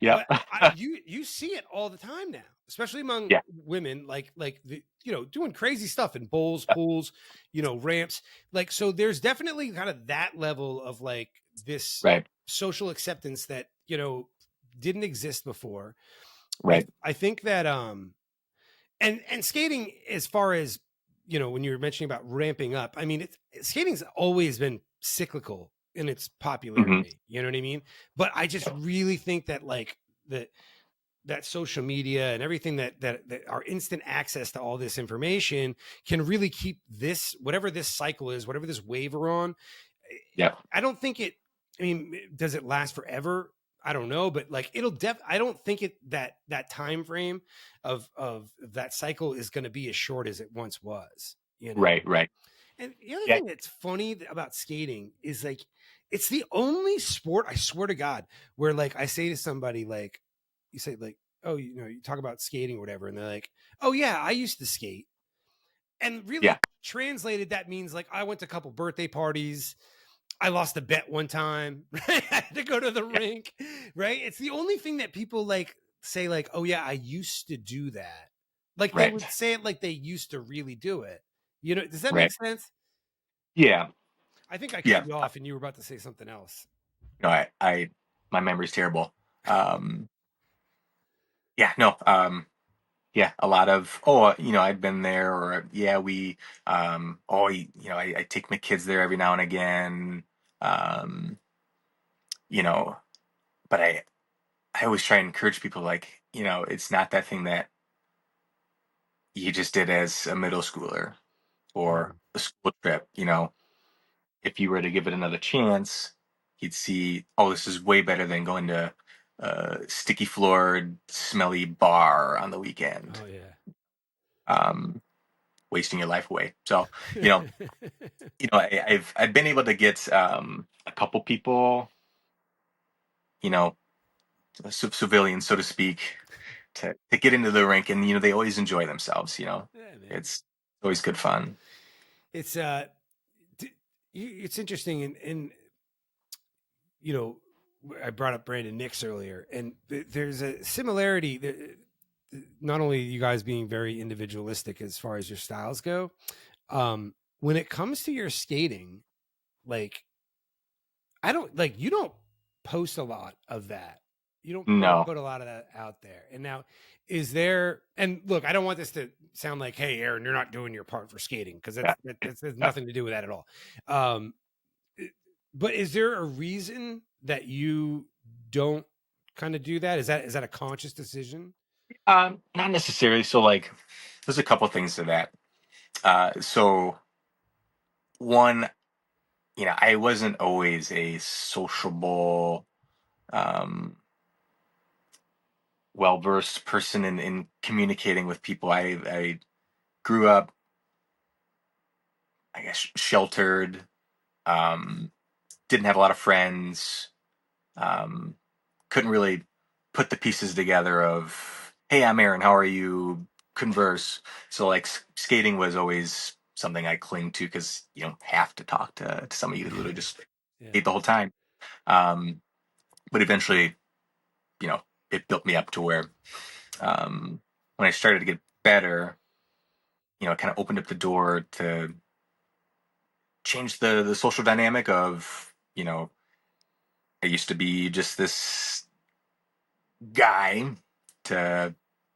Yeah, But you see it all the time now, especially among yeah, women, like doing crazy stuff in bowls, pools, ramps. Like so, there's definitely kind of that level of like this right, social acceptance that didn't exist before. right. I think that and skating, as far as when you were mentioning about ramping up, I mean skating's always been cyclical in its hmm popularity, you know what I mean? But I just really think that like that social media and everything that our instant access to all this information can really keep this, whatever this cycle is, whatever this wave we're on. Yeah, I don't think it, I mean, does it last forever? I don't know, but like I don't think that time frame of that cycle is going to be as short as it once was, right, right. And the other Yeah, thing that's funny about skating is like it's the only sport, I swear to God, where like I say to somebody, like, you say like, oh, you talk about skating or whatever, and they're like, oh yeah, I used to skate. And yeah, really translated, that means like I went to a couple birthday parties. I lost a bet one time. Right? I had to go to the yeah, rink. Right. It's the only thing that people like say, like, oh yeah, I used to do that. Like they right, would say it like they used to really do it. Does that make right. sense? Yeah, I think I cut yeah. you off and you were about to say something else. No, my memory's terrible. Um, yeah, no, yeah, a lot of, oh, I've been there, or yeah, oh, I take my kids there every now and again. Um, you know, but I always try and encourage people, like, it's not that thing that you just did as a middle schooler or Mm. a school trip. If you were to give it another chance, you'd see, oh, this is way better than going to a sticky floored, smelly bar on the weekend. Oh yeah. wasting your life away. So, I've been able to get a couple people, civilians, so to speak, to get into the rink, and they always enjoy themselves. Yeah, It's always good fun. It's it's interesting, and I brought up Brandon Nix earlier, and there's a similarity. Not only you guys being very individualistic as far as your styles go, when it comes to your skating, like you don't post a lot of that. You don't No. put a lot of that out there. And now, is there? And look, I don't want this to sound like, "Hey, Aaron, you're not doing your part for skating," because that has nothing to do with that at all. But is there a reason that you don't kind of do that? Is that a conscious decision? Not necessarily. So, like, there's a couple things to that. So, one, I wasn't always a sociable, well-versed person in communicating with people. I grew up, I guess, sheltered, didn't have a lot of friends, um, couldn't really put the pieces together of, hey, I'm Aaron, how are you? Converse. So, like, skating was always something I cling to because you don't have to talk to somebody. You literally just skate the whole time. But eventually, it built me up to where when I started to get better, it kind of opened up the door to change the social dynamic of, I used to be just this guy to,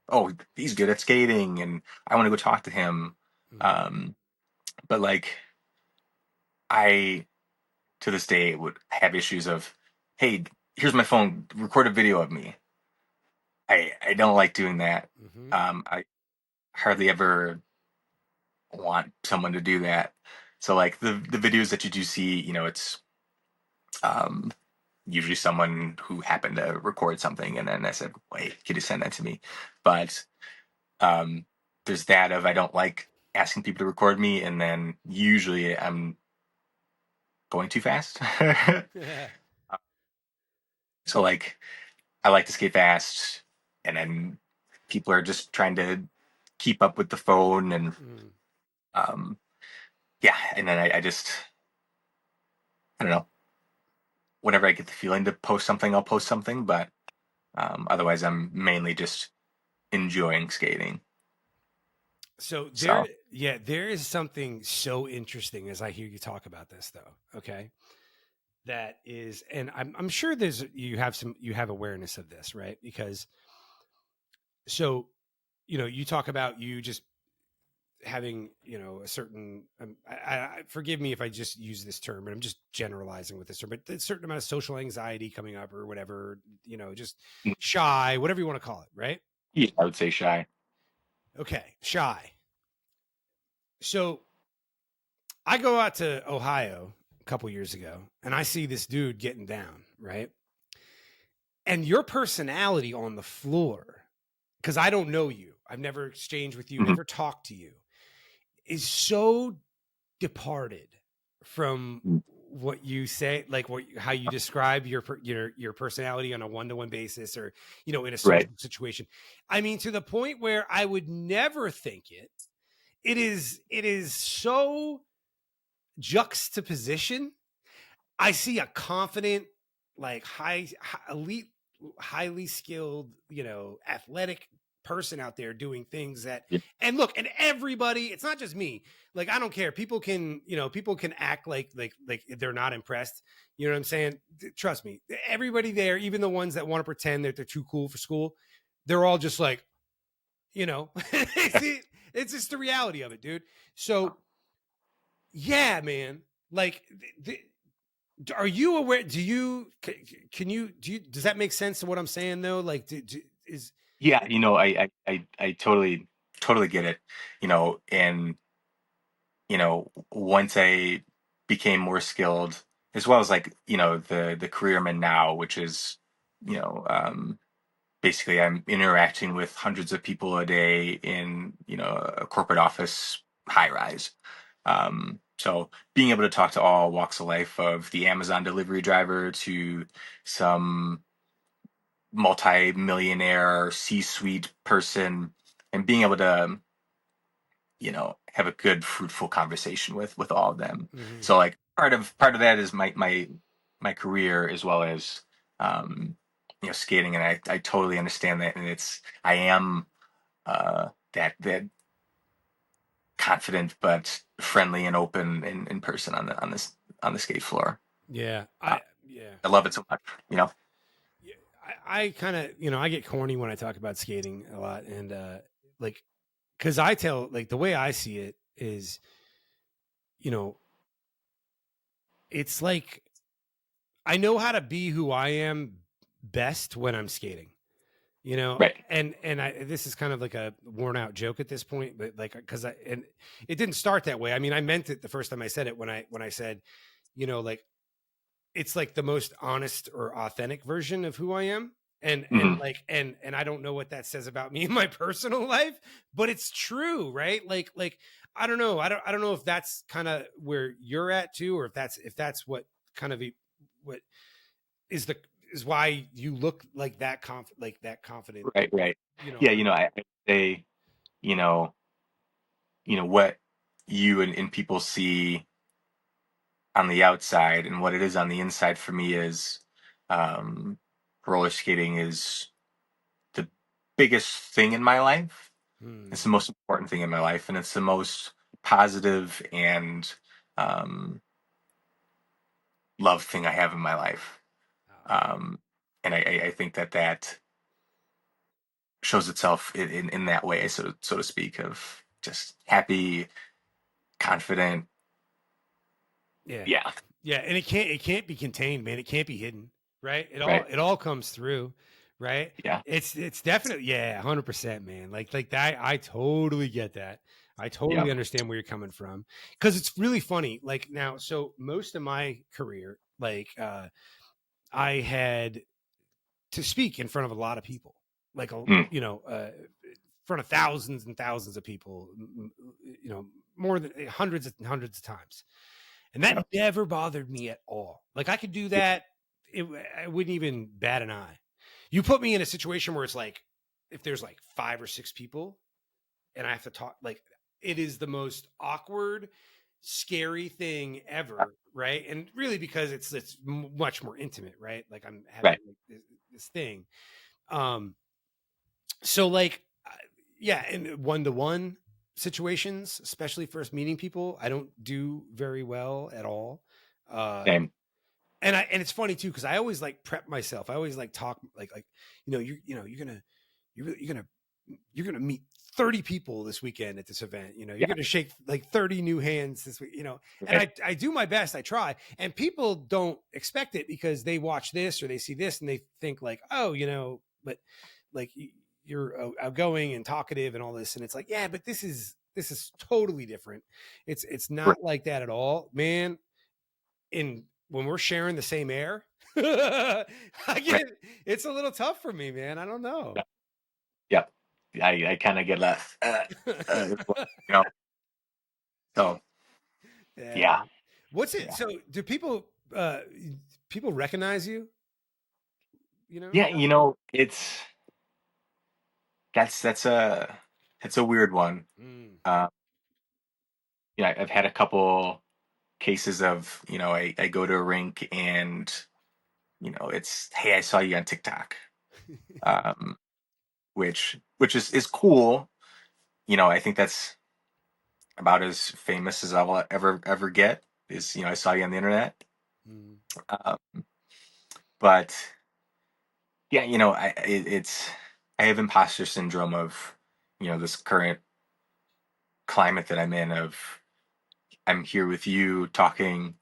oh, he's good at skating and I want to go talk to him. But like, I, to this day, would have issues of, hey, here's my phone, record a video of me. I don't like doing that. I hardly ever want someone to do that. So like the videos that you do see, it's um, usually someone who happened to record something, and then I said, "Wait, could you send that to me?" But um, there's that of I don't like asking people to record me, and then usually I'm going too fast. So like I like to skate fast, and then people are just trying to keep up with the phone, and um, yeah, and then I don't know. Whenever I get the feeling to post something, I'll post something, but otherwise, I'm mainly just enjoying skating. So there is something so interesting as I hear you talk about this, though. Okay, that is, and I'm sure you have awareness of this, right? Because so you talk about you just having a certain I forgive me if I just use this term, but I'm just generalizing with this term, but a certain amount of social anxiety coming up or whatever, just shy, whatever you want to call it, right? Yeah, I would say shy. Okay, shy. So I go out to Ohio a couple years ago and I see this dude getting down, right? And your personality on the floor, because I don't know you, I've never exchanged with you, never talked to you, is so departed from what you say, like how you describe your personality on a one-to-one basis, or in a social situation. I mean, to the point where I would never think it. It is so juxtaposition. I see a confident, like elite, highly skilled, athletic person out there doing things that, and look, and everybody, it's not just me. Like, I don't care. People can act like they're not impressed. You know what I'm saying? Trust me. Everybody there, even the ones that want to pretend that they're too cool for school, they're all just like, it's just the reality of it, dude. So yeah, man, like, are you aware? Does that make sense to what I'm saying though? Like, yeah, I totally get it. And once I became more skilled, as well as like the career I'm in now, which is basically I'm interacting with hundreds of people a day in, a corporate office high rise. So being able to talk to all walks of life, of the Amazon delivery driver to some multi-millionaire C-suite person, and being able to, have a good, fruitful conversation with all of them. Mm-hmm. So like part of that is my career, as well as skating, and I totally understand that, and I am that confident but friendly and open in person on the skate floor. Yeah, Uh, yeah. I love it so much. Yeah, I kind of, I get corny when I talk about skating a lot, and like, because I tell, like, the way I see it is, it's like I know how to be who I am best when I'm skating. Right. And this is kind of like a worn out joke at this point, but like, and it didn't start that way. I mean, I meant it the first time I said it, when I said, like, it's like the most honest or authentic version of who I am. And like, and I don't know what that says about me in my personal life, but it's true, right? Like, I don't know. I don't know if that's kind of where you're at too, or if that's what kind of what is why you look like that confident. Right. Yeah, I say, what you and people see on the outside, and what it is on the inside for me is, um, roller skating is the biggest thing in my life. It's the most important thing in my life, and it's the most positive and love thing I have in my life. And I think that shows itself in that way, so to speak, of just happy, confident. Yeah. Yeah. Yeah. And it can't be contained, man. It can't be hidden. Right. Right. It all comes through. Right. Yeah. It's definitely, yeah, 100%, man. Like that. I totally get that. I totally understand where you're coming from, because it's really funny. Like, now, so most of my career, like, I had to speak in front of a lot of people, like, in front of thousands and thousands of people, more than hundreds and hundreds of times. And that never bothered me at all. Like, I could do that. I wouldn't even bat an eye. You put me in a situation where it's like, if there's like 5 or 6 people and I have to talk, like, it is the most awkward, scary thing ever. Right. And really, because it's much more intimate, right? Like, I'm having like this thing. So like, yeah. And one-to-one situations, especially first meeting people, I don't do very well at all. Same. And it's funny too, because I always like prep myself. I always like talk like, you're gonna meet 30 people this weekend at this event. You're gonna shake like 30 new hands this week. And I do my best. I try, and people don't expect it because they watch this or they see this and they think like, oh, but like, you're outgoing and talkative and all this, and it's like, yeah, but this is totally different. It's not like that at all, man. When we're sharing the same air, it's a little tough for me, man. I don't know. Yep. I kind of get left, so yeah. What's it? So do people recognize you? Yeah, that's a weird one. I've had a couple cases of, I go to a rink and, it's, hey, I saw you on TikTok, um, which is cool. I think that's about as famous as I'll ever get, is, I saw you on the internet. Um, but yeah, I have imposter syndrome of, this current climate that I'm in, of I'm here with you talking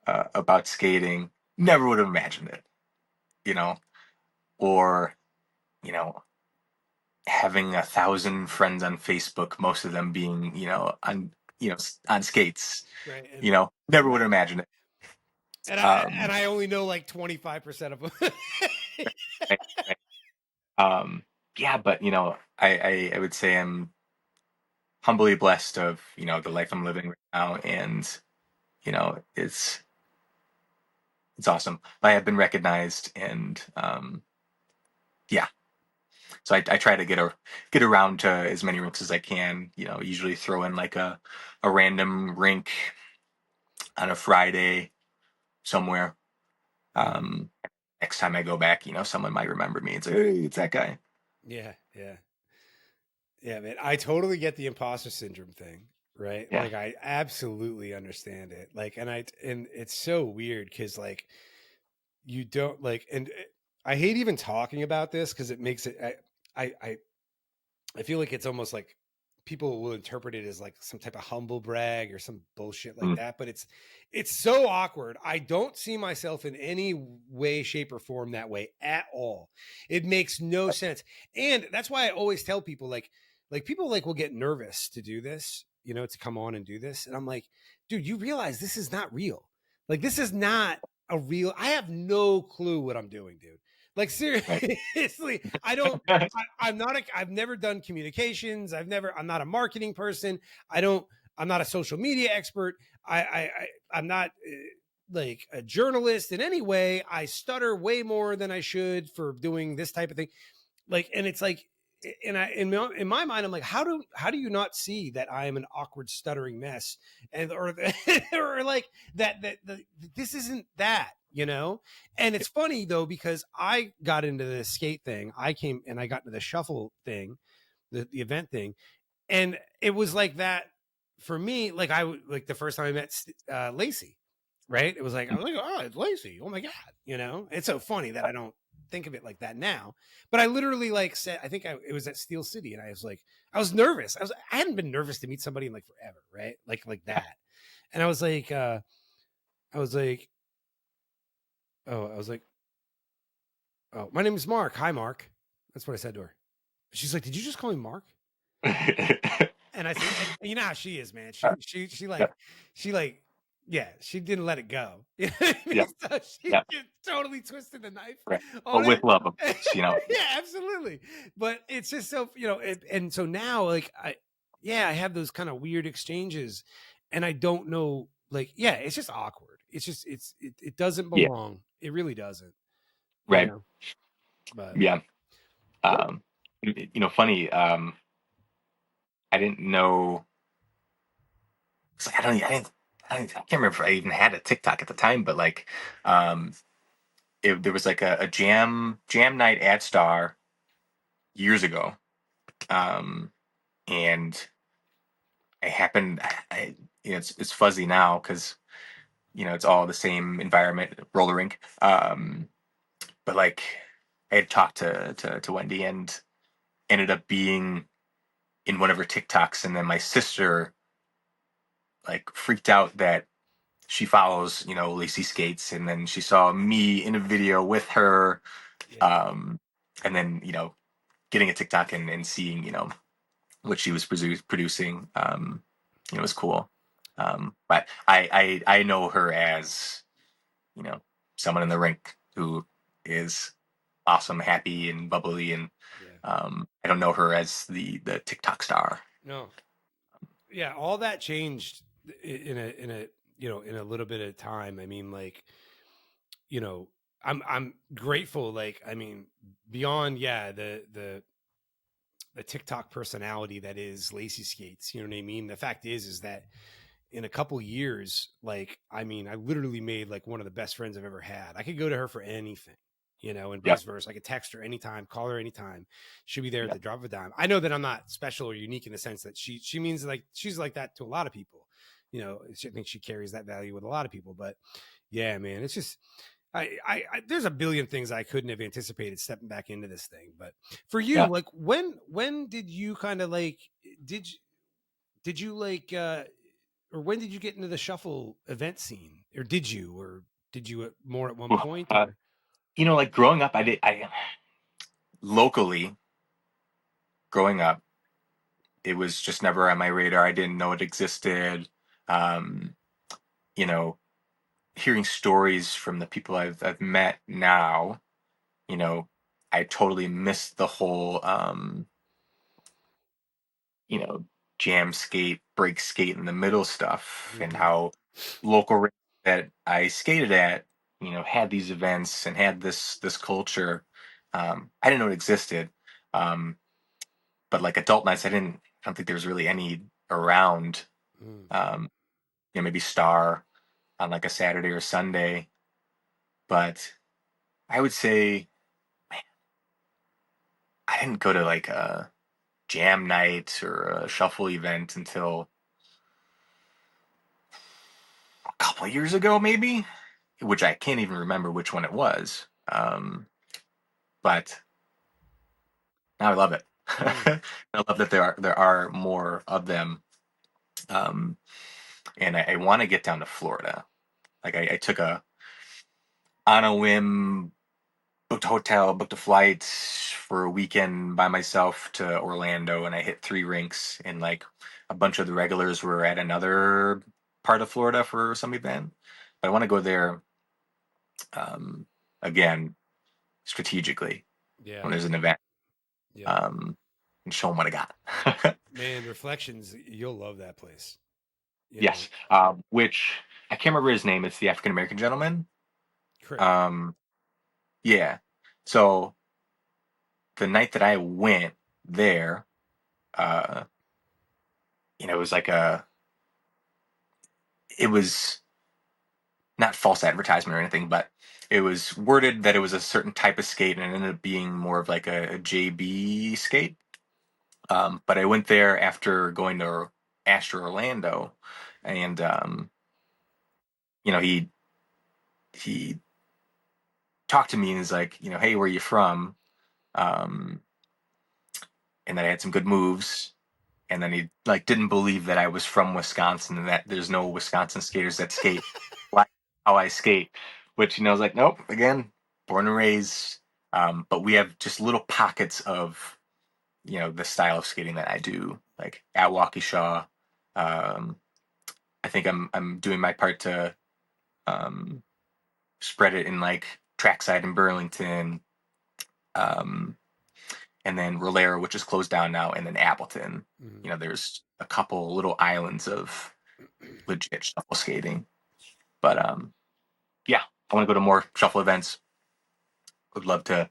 about skating. Never would have imagined it, or, you know, having 1,000 friends on Facebook, most of them being, on skates, Right. never would have imagined it. And I only know like 25% of them. Right, right. Yeah, but I would say I'm humbly blessed of the life I'm living right now, and it's awesome. I have been recognized, and yeah. So I try to get around to as many rinks as I can. Usually throw in like a random rink on a Friday somewhere. Um, Next time I go back, someone might remember me and say, "Hey, it's that guy." Yeah, yeah. Yeah, man. I totally get the imposter syndrome thing, right? Yeah. Like I absolutely understand it. Like and it's so weird cuz like you don't like and I hate even talking about this cuz it makes it I I I feel like it's almost like people will interpret it as like some type of humble brag or some bullshit like Mm. that, but it's so awkward. I don't see myself in any way, shape, or form that way at all. It makes no sense. And that's why I always tell people like people like will get nervous to do this, to come on and do this. And I'm like, dude, you realize this is not real. Like this is not a real I have no clue what I'm doing, dude. Like Right. seriously, I'm not I've never done communications. I'm not a marketing person. I'm not a social media expert. I'm not like a journalist in any way. I stutter way more than I should for doing this type of thing. Like, and it's like, and in my mind, I'm like, how do you not see that I am an awkward stuttering mess, and or or like this isn't that, And it's funny though because I got into the skate thing. I came and I got into the shuffle thing, the event thing, and it was like that for me. Like like the first time I met Lacey, right? It was like I was like, oh, it's Lacey. Oh my god, It's so funny that I don't think of it like that now, but I literally like said I think it was at Steel City, and I was like, I was nervous. I hadn't been nervous to meet somebody in like forever, right? Like that, and I was like, I was like, oh, my name is Mark. Hi, Mark. That's what I said to her. She's like, did you just call me Mark? And I said, you know how she is, man. She Yeah. yeah, she didn't let it go. You know what I mean? Yeah. So she Yeah. totally twisted the knife Right. on But with it. love, of course, Yeah, absolutely. But it's just so, and so now like I have those kind of weird exchanges and I don't know, like, yeah, it's just awkward. It's just, it doesn't Yeah. belong. It really doesn't, Right. but Yeah. what? Funny. I didn't know. It's like I can't remember if I even had a TikTok at the time, but like, um, there was like a jam night at Star years ago, um, and I happened. It's fuzzy now because it's all the same environment, roller rink. But like, I had talked to Wendy and ended up being in one of her TikToks, and then my sister like freaked out that she follows, Lacey Skates, and then she saw me in a video with her, and then getting a TikTok and seeing what she was producing, was cool. But I know her as you know someone in the rink who is awesome, happy, and bubbly, and I don't know her as the TikTok star. No. Yeah, all that changed in a in a little bit of time. I mean, like, I'm grateful. Like, I mean, beyond the TikTok personality that is Lacey Skates. You know what I mean? The fact is that in a couple years, like, I mean, I literally made like one of the best friends I've ever had. I could go to her for anything, and Yeah, vice versa. I could text her anytime, call her anytime. She'll be there at yeah, the drop of a dime. I know that I'm not special or unique in the sense that she means like she's like that to a lot of people. I think she carries that value with a lot of people. But yeah, man, it's just there's a billion things I couldn't have anticipated stepping back into this thing. But for you, yeah. like when did you kind of like did you like or when did you get into the shuffle event scene, or did you more at one Well, point, or like growing up, I locally growing up, it was just never on my radar. I didn't know it existed. Um, you know, Hearing stories from the people I've met now, you know, I totally missed the whole, jam skate, break skate in the middle stuff, and how local rinks that I skated at, had these events and had this culture. I didn't know it existed. But like adult nights, I don't think there was really any around. Um, maybe Star on like a Saturday or Sunday. But I would say, man, I didn't go to like a jam night or a shuffle event until a couple of years ago, maybe, which I can't even remember which one it was. But now I love it. I love that there are more of them. And I want to get down to Florida. Like I took on a whim, booked a hotel, booked a flight for a weekend by myself to Orlando, and I hit 3 rinks, and like a bunch of the regulars were at another part of Florida for some event. But I want to go there again strategically when there's an event, and show them what I got. Man, Reflections, you'll love that place. Yes, which I can't remember his name. It's the African American gentleman. Correct. Yeah. So the night that I went there, it was like it was not false advertisement or anything, but it was worded that it was a certain type of skate, and it ended up being more of like a JB skate. But I went there after going to Astro Orlando, and he talked to me and he's like, hey, where are you from? Um, and then I had some good moves. And then he like didn't believe that I was from Wisconsin and that there's no Wisconsin skaters that skate like how I skate, which I was like, nope. Again, born and raised, but we have just little pockets of the style of skating that I do, like at Waukesha. I think I'm doing my part to spread it in like Trackside in Burlington. And then Rolera, which is closed down now, and then Appleton. There's a couple little islands of legit shuffle skating. But yeah, I want to go to more shuffle events. Would love to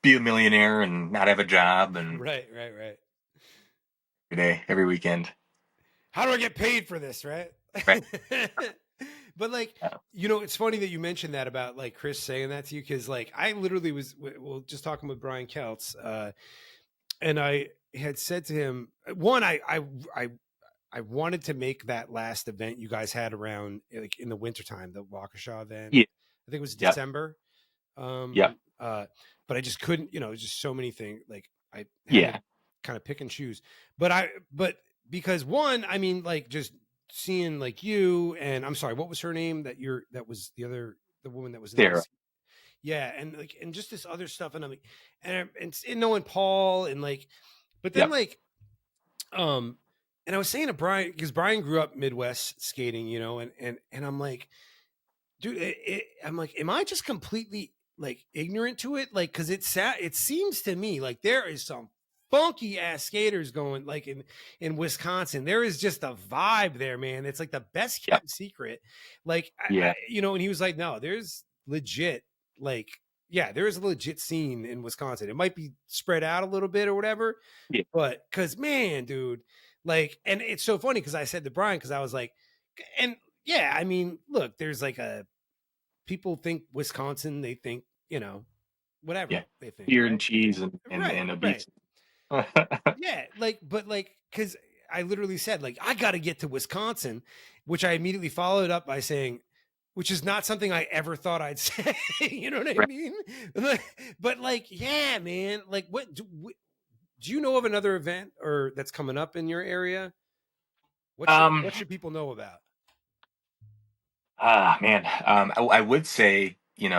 be a millionaire and not have a job and right. Every day, every weekend. How do I get paid for this, right? Right. But like, it's funny that you mentioned that about like Chris saying that to you, because like I literally was just talking with Brian Keltz, and I had said to him, one, I wanted to make that last event you guys had around like in the wintertime, the Waukesha event. Yeah. I think it was December. But I just couldn't, it was just so many things. Like I had to kind of pick and choose. But because one, I mean, like just seeing like you and I'm sorry, what was her name that was the woman that was in Sarah. this? Yeah. And like, and just this other stuff. And I'm like, and knowing Paul and like, but then like, and I was saying to Brian, because Brian grew up Midwest skating, and I'm like, dude, I'm like, am I just completely like ignorant to it? Like, cause it seems to me like there is some funky ass skaters going like in Wisconsin. There is just a vibe there, man. It's like the best kept secret. Like, and he was like, no, there's legit, like, there is a legit scene in Wisconsin. It might be spread out a little bit or whatever, but cause man, dude, like, and it's so funny. Cause I said to Brian, cause I was like, and I mean, look, there's like people think Wisconsin, they think, whatever they think. Beer right? and cheese and a beach. Yeah, like, but like, because I literally said, like, I got to get to Wisconsin, which I immediately followed up by saying, which is not something I ever thought I'd say. You know what I mean? But like, yeah, man, like, what do you know of another event or that's coming up in your area? What should people know about? Man, I would say, in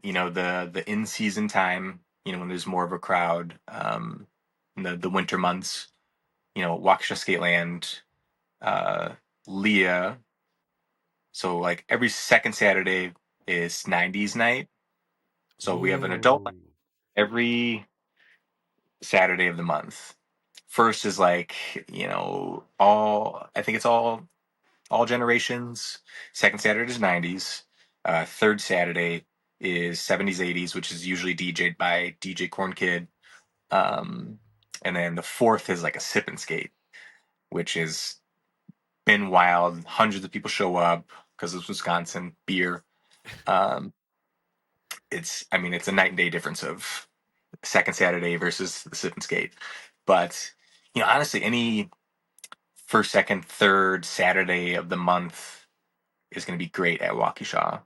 the in season time, when there's more of a crowd, in the winter months, Waukesha Skateland, Leah. So like every second Saturday is 90s night. So we have an adult every Saturday of the month. First is like, I think it's all generations. Second Saturday is 90s. Third Saturday is 70s, 80s, which is usually DJ'd by DJ Corn Kid. And then the fourth is like a sip and skate, which has been wild. Hundreds of people show up because it's Wisconsin beer. It's a night and day difference of second Saturday versus the sip and skate. But, honestly, any first, second, third Saturday of the month is going to be great at Waukesha.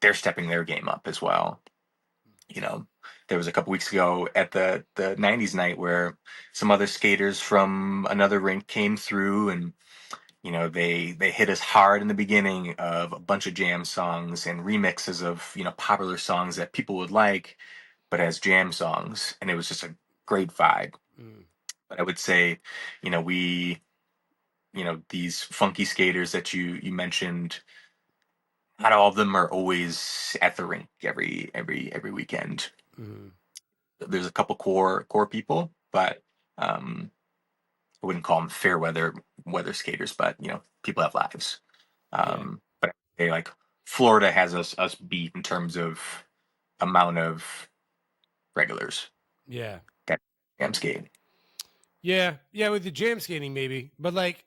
They're stepping their game up as well. There was a couple weeks ago at the 90s night where some other skaters from another rink came through, and they hit us hard in the beginning of a bunch of jam songs and remixes of popular songs that people would like, but as jam songs, and it was just a great vibe. But I would say, these funky skaters that you mentioned, not all of them are always at the rink every weekend. There's a couple core people, but I wouldn't call them fair weather skaters, but people have lives. But they like Florida has us beat in terms of amount of regulars. Yeah. That jam skate. Yeah, with the jam skating maybe, but like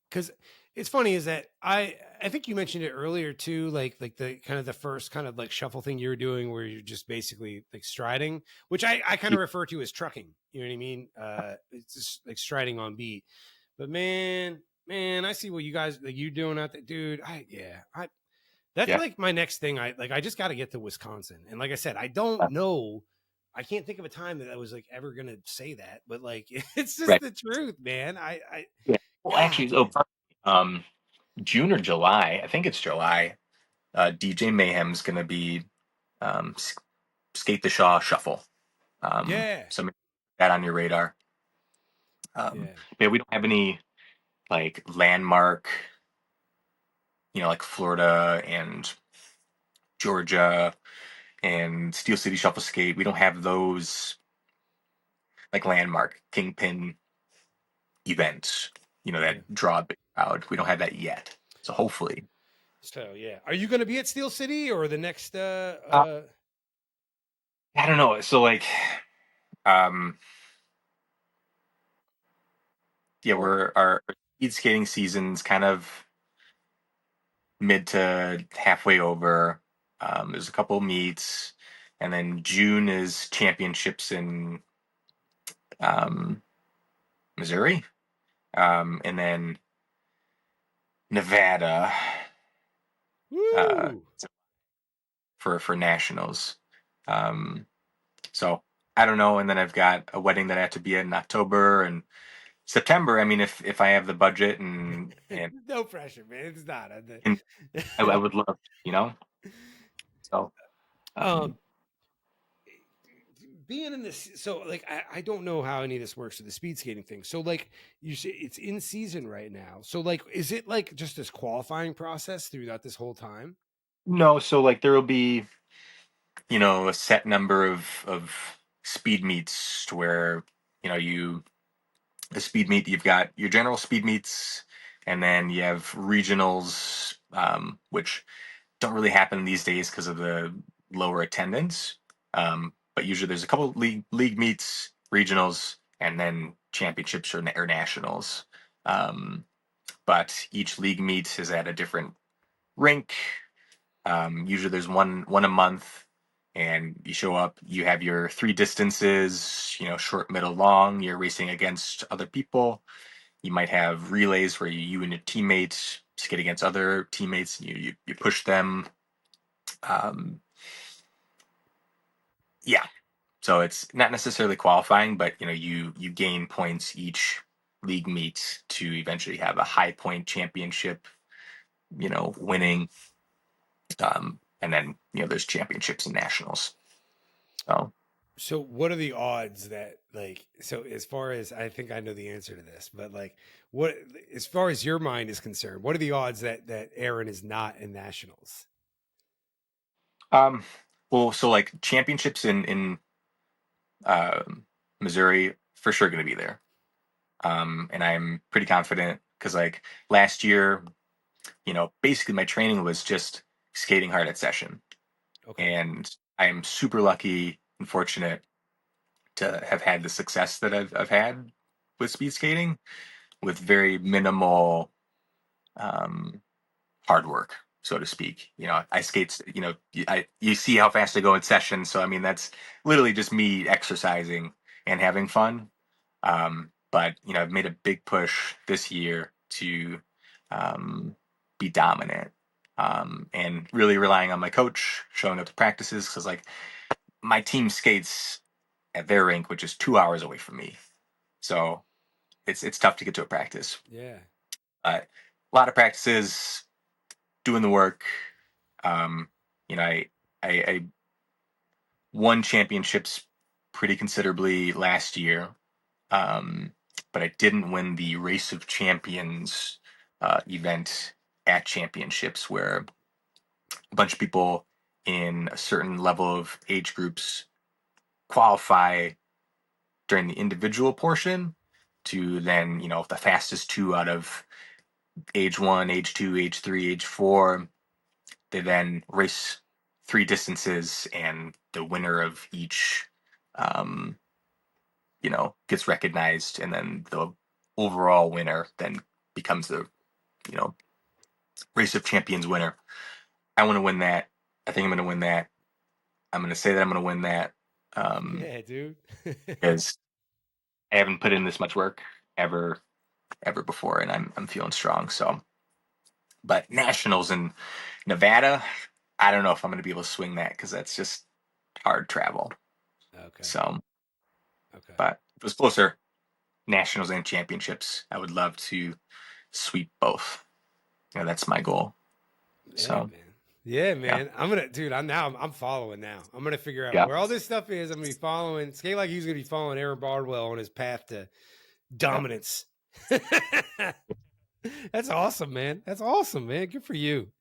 because it's funny is that I think you mentioned it earlier too, like the kind of the first kind of like shuffle thing you were doing where you're just basically like striding, which I kind of refer to as trucking. You know what I mean? It's just like striding on beat. But man, I see what you guys like you doing out there, dude. That's like my next thing. I just got to get to Wisconsin, and like I said, I don't know. I can't think of a time that I was like ever gonna say that, but like it's just the truth, man. Well, actually, June or July, I think it's July. DJ Mayhem's gonna be Skate the Shaw Shuffle. So make that on your radar. But we don't have any like landmark, like Florida and Georgia and Steel City Shuffle Skate. We don't have those like landmark kingpin events, that draw a big crowd. We don't have that yet. So hopefully. So yeah. Are you gonna be at Steel City or the next I don't know. So like our speed skating season's kind of mid to halfway over. There's a couple meets, and then June is championships in Missouri, and then Nevada for nationals. So I don't know. And then I've got a wedding that I have to be at in October and September. I mean, if I have the budget and no pressure, man. It's not. I would love, So being in this, so like I don't know how any of this works with the speed skating thing. So like you say it's in season right now. So like is it like just this qualifying process throughout this whole time? No, so like there will be, a set number of speed meets to where, a speed meet, you've got your general speed meets, and then you have regionals, which don't really happen these days because of the lower attendance. But usually there's a couple league meets, regionals, and then championships or nationals. But each league meet is at a different rink. Usually there's one a month, and you show up. You have your three distances, short, middle, long. You're racing against other people. You might have relays where you and your teammates skate against other teammates. And you push them. So it's not necessarily qualifying, but you gain points each league meet to eventually have a high point championship. Winning. And then there's championships and nationals. So what are the odds that like so as far as I think I know the answer to this, but like what as far as your mind is concerned, what are the odds that Aaron is not in nationals? Well, so like championships in uh, Missouri for sure going to be there. And I'm pretty confident because like last year, basically my training was just skating hard at session. Okay. And I am super lucky and fortunate to have had the success that I've had with speed skating with very minimal um, hard work, so to speak. I skate, you see how fast I go in session. So, I mean, that's literally just me exercising and having fun. But, I've made a big push this year to be dominant and really relying on my coach, showing up to practices. Because, like, my team skates at their rink, which is 2 hours away from me. So it's tough to get to a practice. Yeah. A lot of practices, doing the work. Um, I won championships pretty considerably last year, but I didn't win the Race of Champions event at championships, where a bunch of people in a certain level of age groups qualify during the individual portion to then, the fastest two out of age 1, age 2, age 3, age 4. They then race 3 distances, and the winner of each, um, gets recognized, and then the overall winner then becomes the, you know, Race of Champions winner. I want to win that. I think I'm going to win that. I'm going to say that I'm going to win that. Yeah, dude. Because I haven't put in this much work ever before, and I'm feeling strong. So, but nationals in Nevada, I don't know if I'm going to be able to swing that because that's just hard travel. Okay. So, Okay. but if it was closer, nationals and championships, I would love to sweep both. That's my goal. Yeah, So, man. Yeah, yeah, man. I'm following now. I'm gonna figure out yeah, where all this stuff is. I'm gonna be following Skate Like You's gonna be following Aaron Bardwell on his path to yeah. dominance. That's awesome, man. That's awesome, man. Good for you.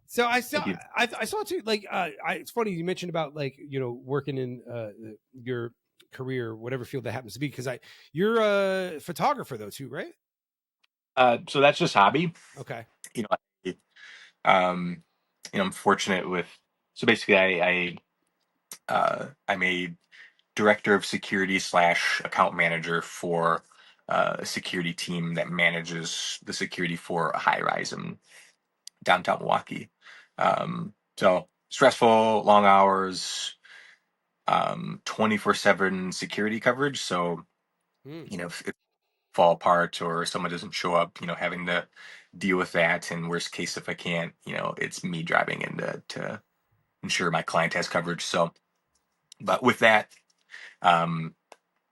So Thank you. I saw too, like, it's funny you mentioned about, like, working in your career, whatever field that happens to be, because you're a photographer though too, right? So that's just hobby. Okay. You know, um, I'm fortunate with. So basically, I'm a director of security slash account manager for a security team that manages the security for a high rise in downtown Milwaukee. So stressful, long hours, 24/7 security coverage. So, Hmm. if it fall apart or someone doesn't show up, having to deal with that. And worst case, if I can't, it's me driving in to ensure my client has coverage. So, but with that, um,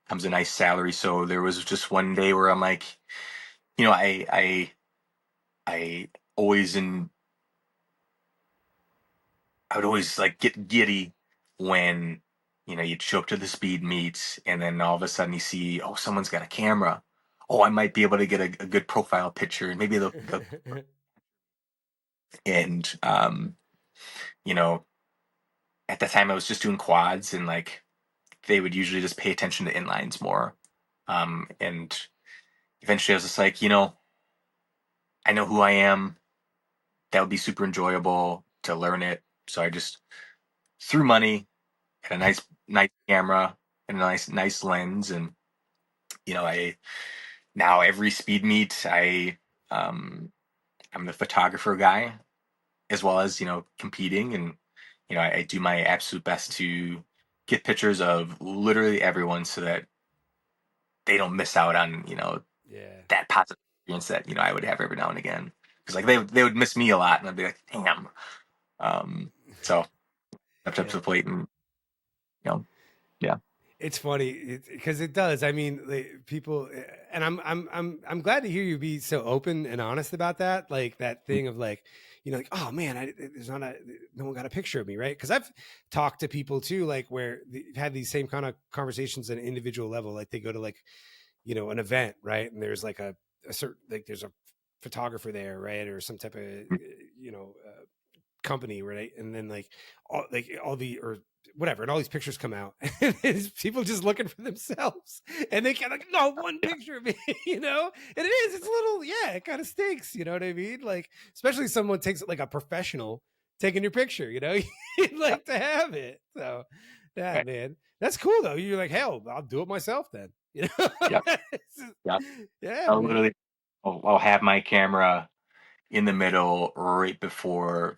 comes a nice salary. So there was just one day where I'm like, I always I would always like get giddy when you'd show up to the speed meets, and then all of a sudden you see, oh, someone's got a camera. Oh, I might be able to get a good profile picture, and maybe they'll and you know at that time I was just doing quads, and like they would usually just pay attention to inlines more. And eventually I was just like, I know who I am. That would be super enjoyable to learn it. So I just threw money at a nice camera and a nice lens. And I now every speed meet I'm the photographer guy, as well as competing. And I do my absolute best to get pictures of literally everyone so that they don't miss out on Yeah. that positive experience that I would have every now and again, because like they would miss me a lot, and I'd be like, damn. So up to Yeah. the plate, and yeah. It's funny because it does. I mean, people, and I'm glad to hear you be so open and honest about that. Like that thing of like, like, oh man, there's no one got a picture of me, right? Because I've talked to people too, like where they've had these same kind of conversations at an individual level. Like they go to like, an event, right? And there's like a certain, like there's a photographer there, right? Or some type of, company, right? And then like all the or whatever, and all these pictures come out, and it's people just looking for themselves, and they kind of no one picture of me, you know. And it's a little, yeah, it kind of stinks, you know what I mean? Like, especially someone takes it like a professional taking your picture, you know, you'd like to have it. So, yeah, Right. man, that's cool though. You're like, hell, I'll do it myself then, you know. Yeah. Yeah. Yeah, I'll man. literally, I'll have my camera in the middle right before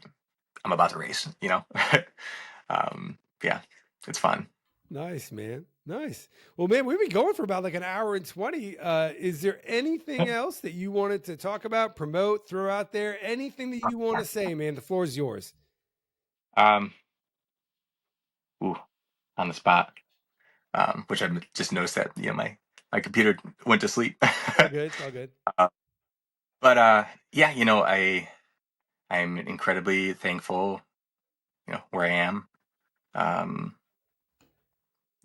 I'm about to race, you know. Yeah, it's fun. Nice, man. Nice. Well, man, we've been going for about like an hour and 20. Is there anything else that you wanted to talk about, promote, throw out there? Anything that you want to say, man? The floor is yours. Um, ooh, on the spot. Which I just noticed that, you know, my computer went to sleep. All good. It's all good. But yeah, you know, I'm incredibly thankful, you know, where I am, um,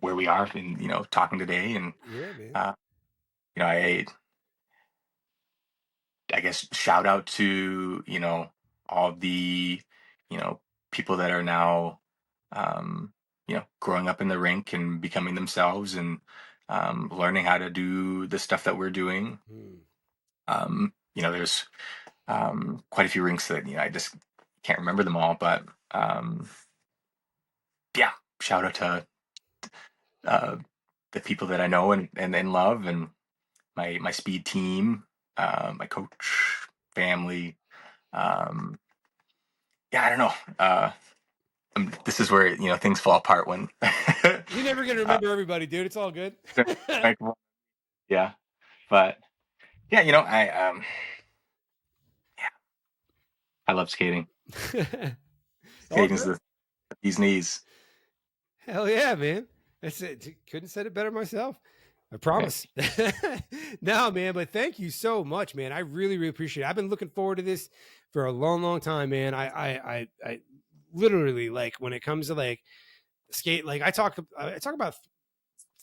where we are, and you know, talking today, and Yeah, man. you know, I guess shout out to, you know, all the, you know, people that are now, you know, growing up in the rink and becoming themselves, and learning how to do the stuff that we're doing. You know, there's quite a few rinks that, you know, I just can't remember them all, but yeah, shout out to uh, the people that I know and love, and my speed team, my coach, family. Um, yeah, I don't know. This is where, you know, things fall apart when You're never gonna remember everybody, dude. It's all good. like, yeah, but yeah, you know, yeah, I love skating. All Skating's good. these knees. Hell yeah, man. That's it. Couldn't said it better myself. I promise. No, man, but thank you so much, man. I really, really appreciate it. I've been looking forward to this for a long, long time, man. I literally, like, when it comes to like skate, like I talk about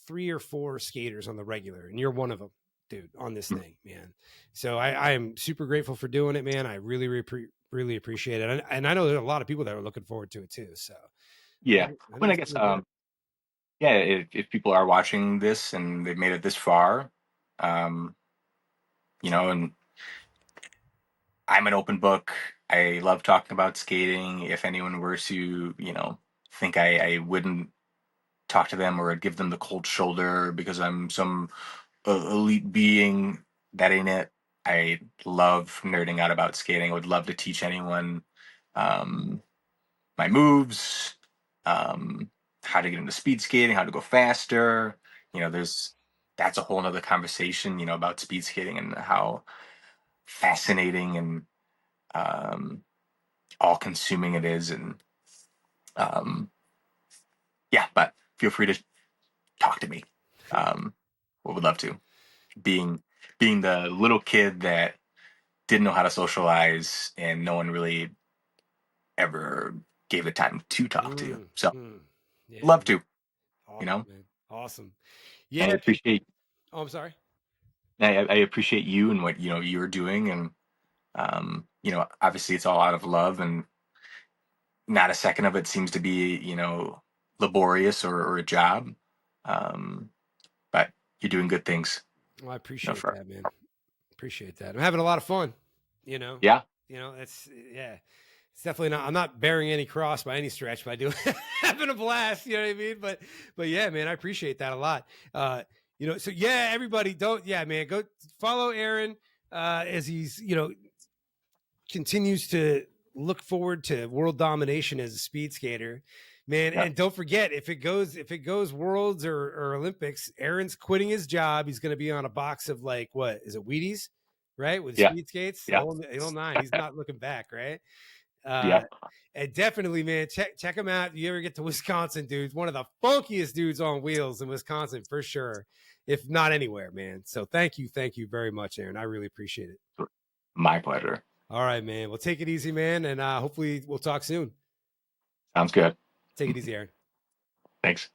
3 or 4 skaters on the regular, and you're one of them, dude, on this thing, man. So I am super grateful for doing it, man. I really, really appreciate it. And I know there's a lot of people that are looking forward to it too. So Yeah, I think when I it's guess, gonna be good. yeah, if people are watching this and they've made it this far, um, you know, and I'm an open book. I love talking about skating. If anyone were to, you know, think I wouldn't talk to them or give them the cold shoulder because I'm some elite being, that ain't it. I love nerding out about skating. I would love to teach anyone um, my moves, um, how to get into speed skating, how to go faster. You know, that's a whole nother conversation, you know, about speed skating and how fascinating and um, all consuming it is. And um, yeah, but feel free to talk to me. We would love to. Being being the little kid that didn't know how to socialize and no one really ever gave the time to talk to you. So Yeah, love man. to, you Awesome, know. man. Awesome. I Yeah, man. appreciate Oh, I'm sorry. I appreciate you and what, you know, you're doing, and you know, obviously it's all out of love, and not a second of it seems to be, you know, laborious or a job. Um, but you're doing good things, Well, I you know, appreciate for that, man. Appreciate that. I'm having a lot of fun. You know. yeah. It's yeah. It's definitely not. I'm not bearing any cross by any stretch by doing having a blast. You know what I mean? But yeah, man, I appreciate that a lot. So yeah, everybody don't. Yeah, man, go follow Aaron as he's continues to look forward to world domination as a speed skater, man. Yeah. And don't forget, if it goes worlds or Olympics, Aaron's quitting his job. He's going to be on a box of, like, what is it, Wheaties, right, with Yeah. speed skates. Yeah. 09. He's not looking back, right? uh Yeah. and definitely, man, check him out. If you ever get to Wisconsin, dude, one of the funkiest dudes on wheels in Wisconsin for sure, if not anywhere, man. So thank you very much, Aaron. I really appreciate it. My pleasure. All right, man. Well, take it easy, man. And hopefully we'll talk soon. Sounds good. Take it easy, Aaron. Thanks.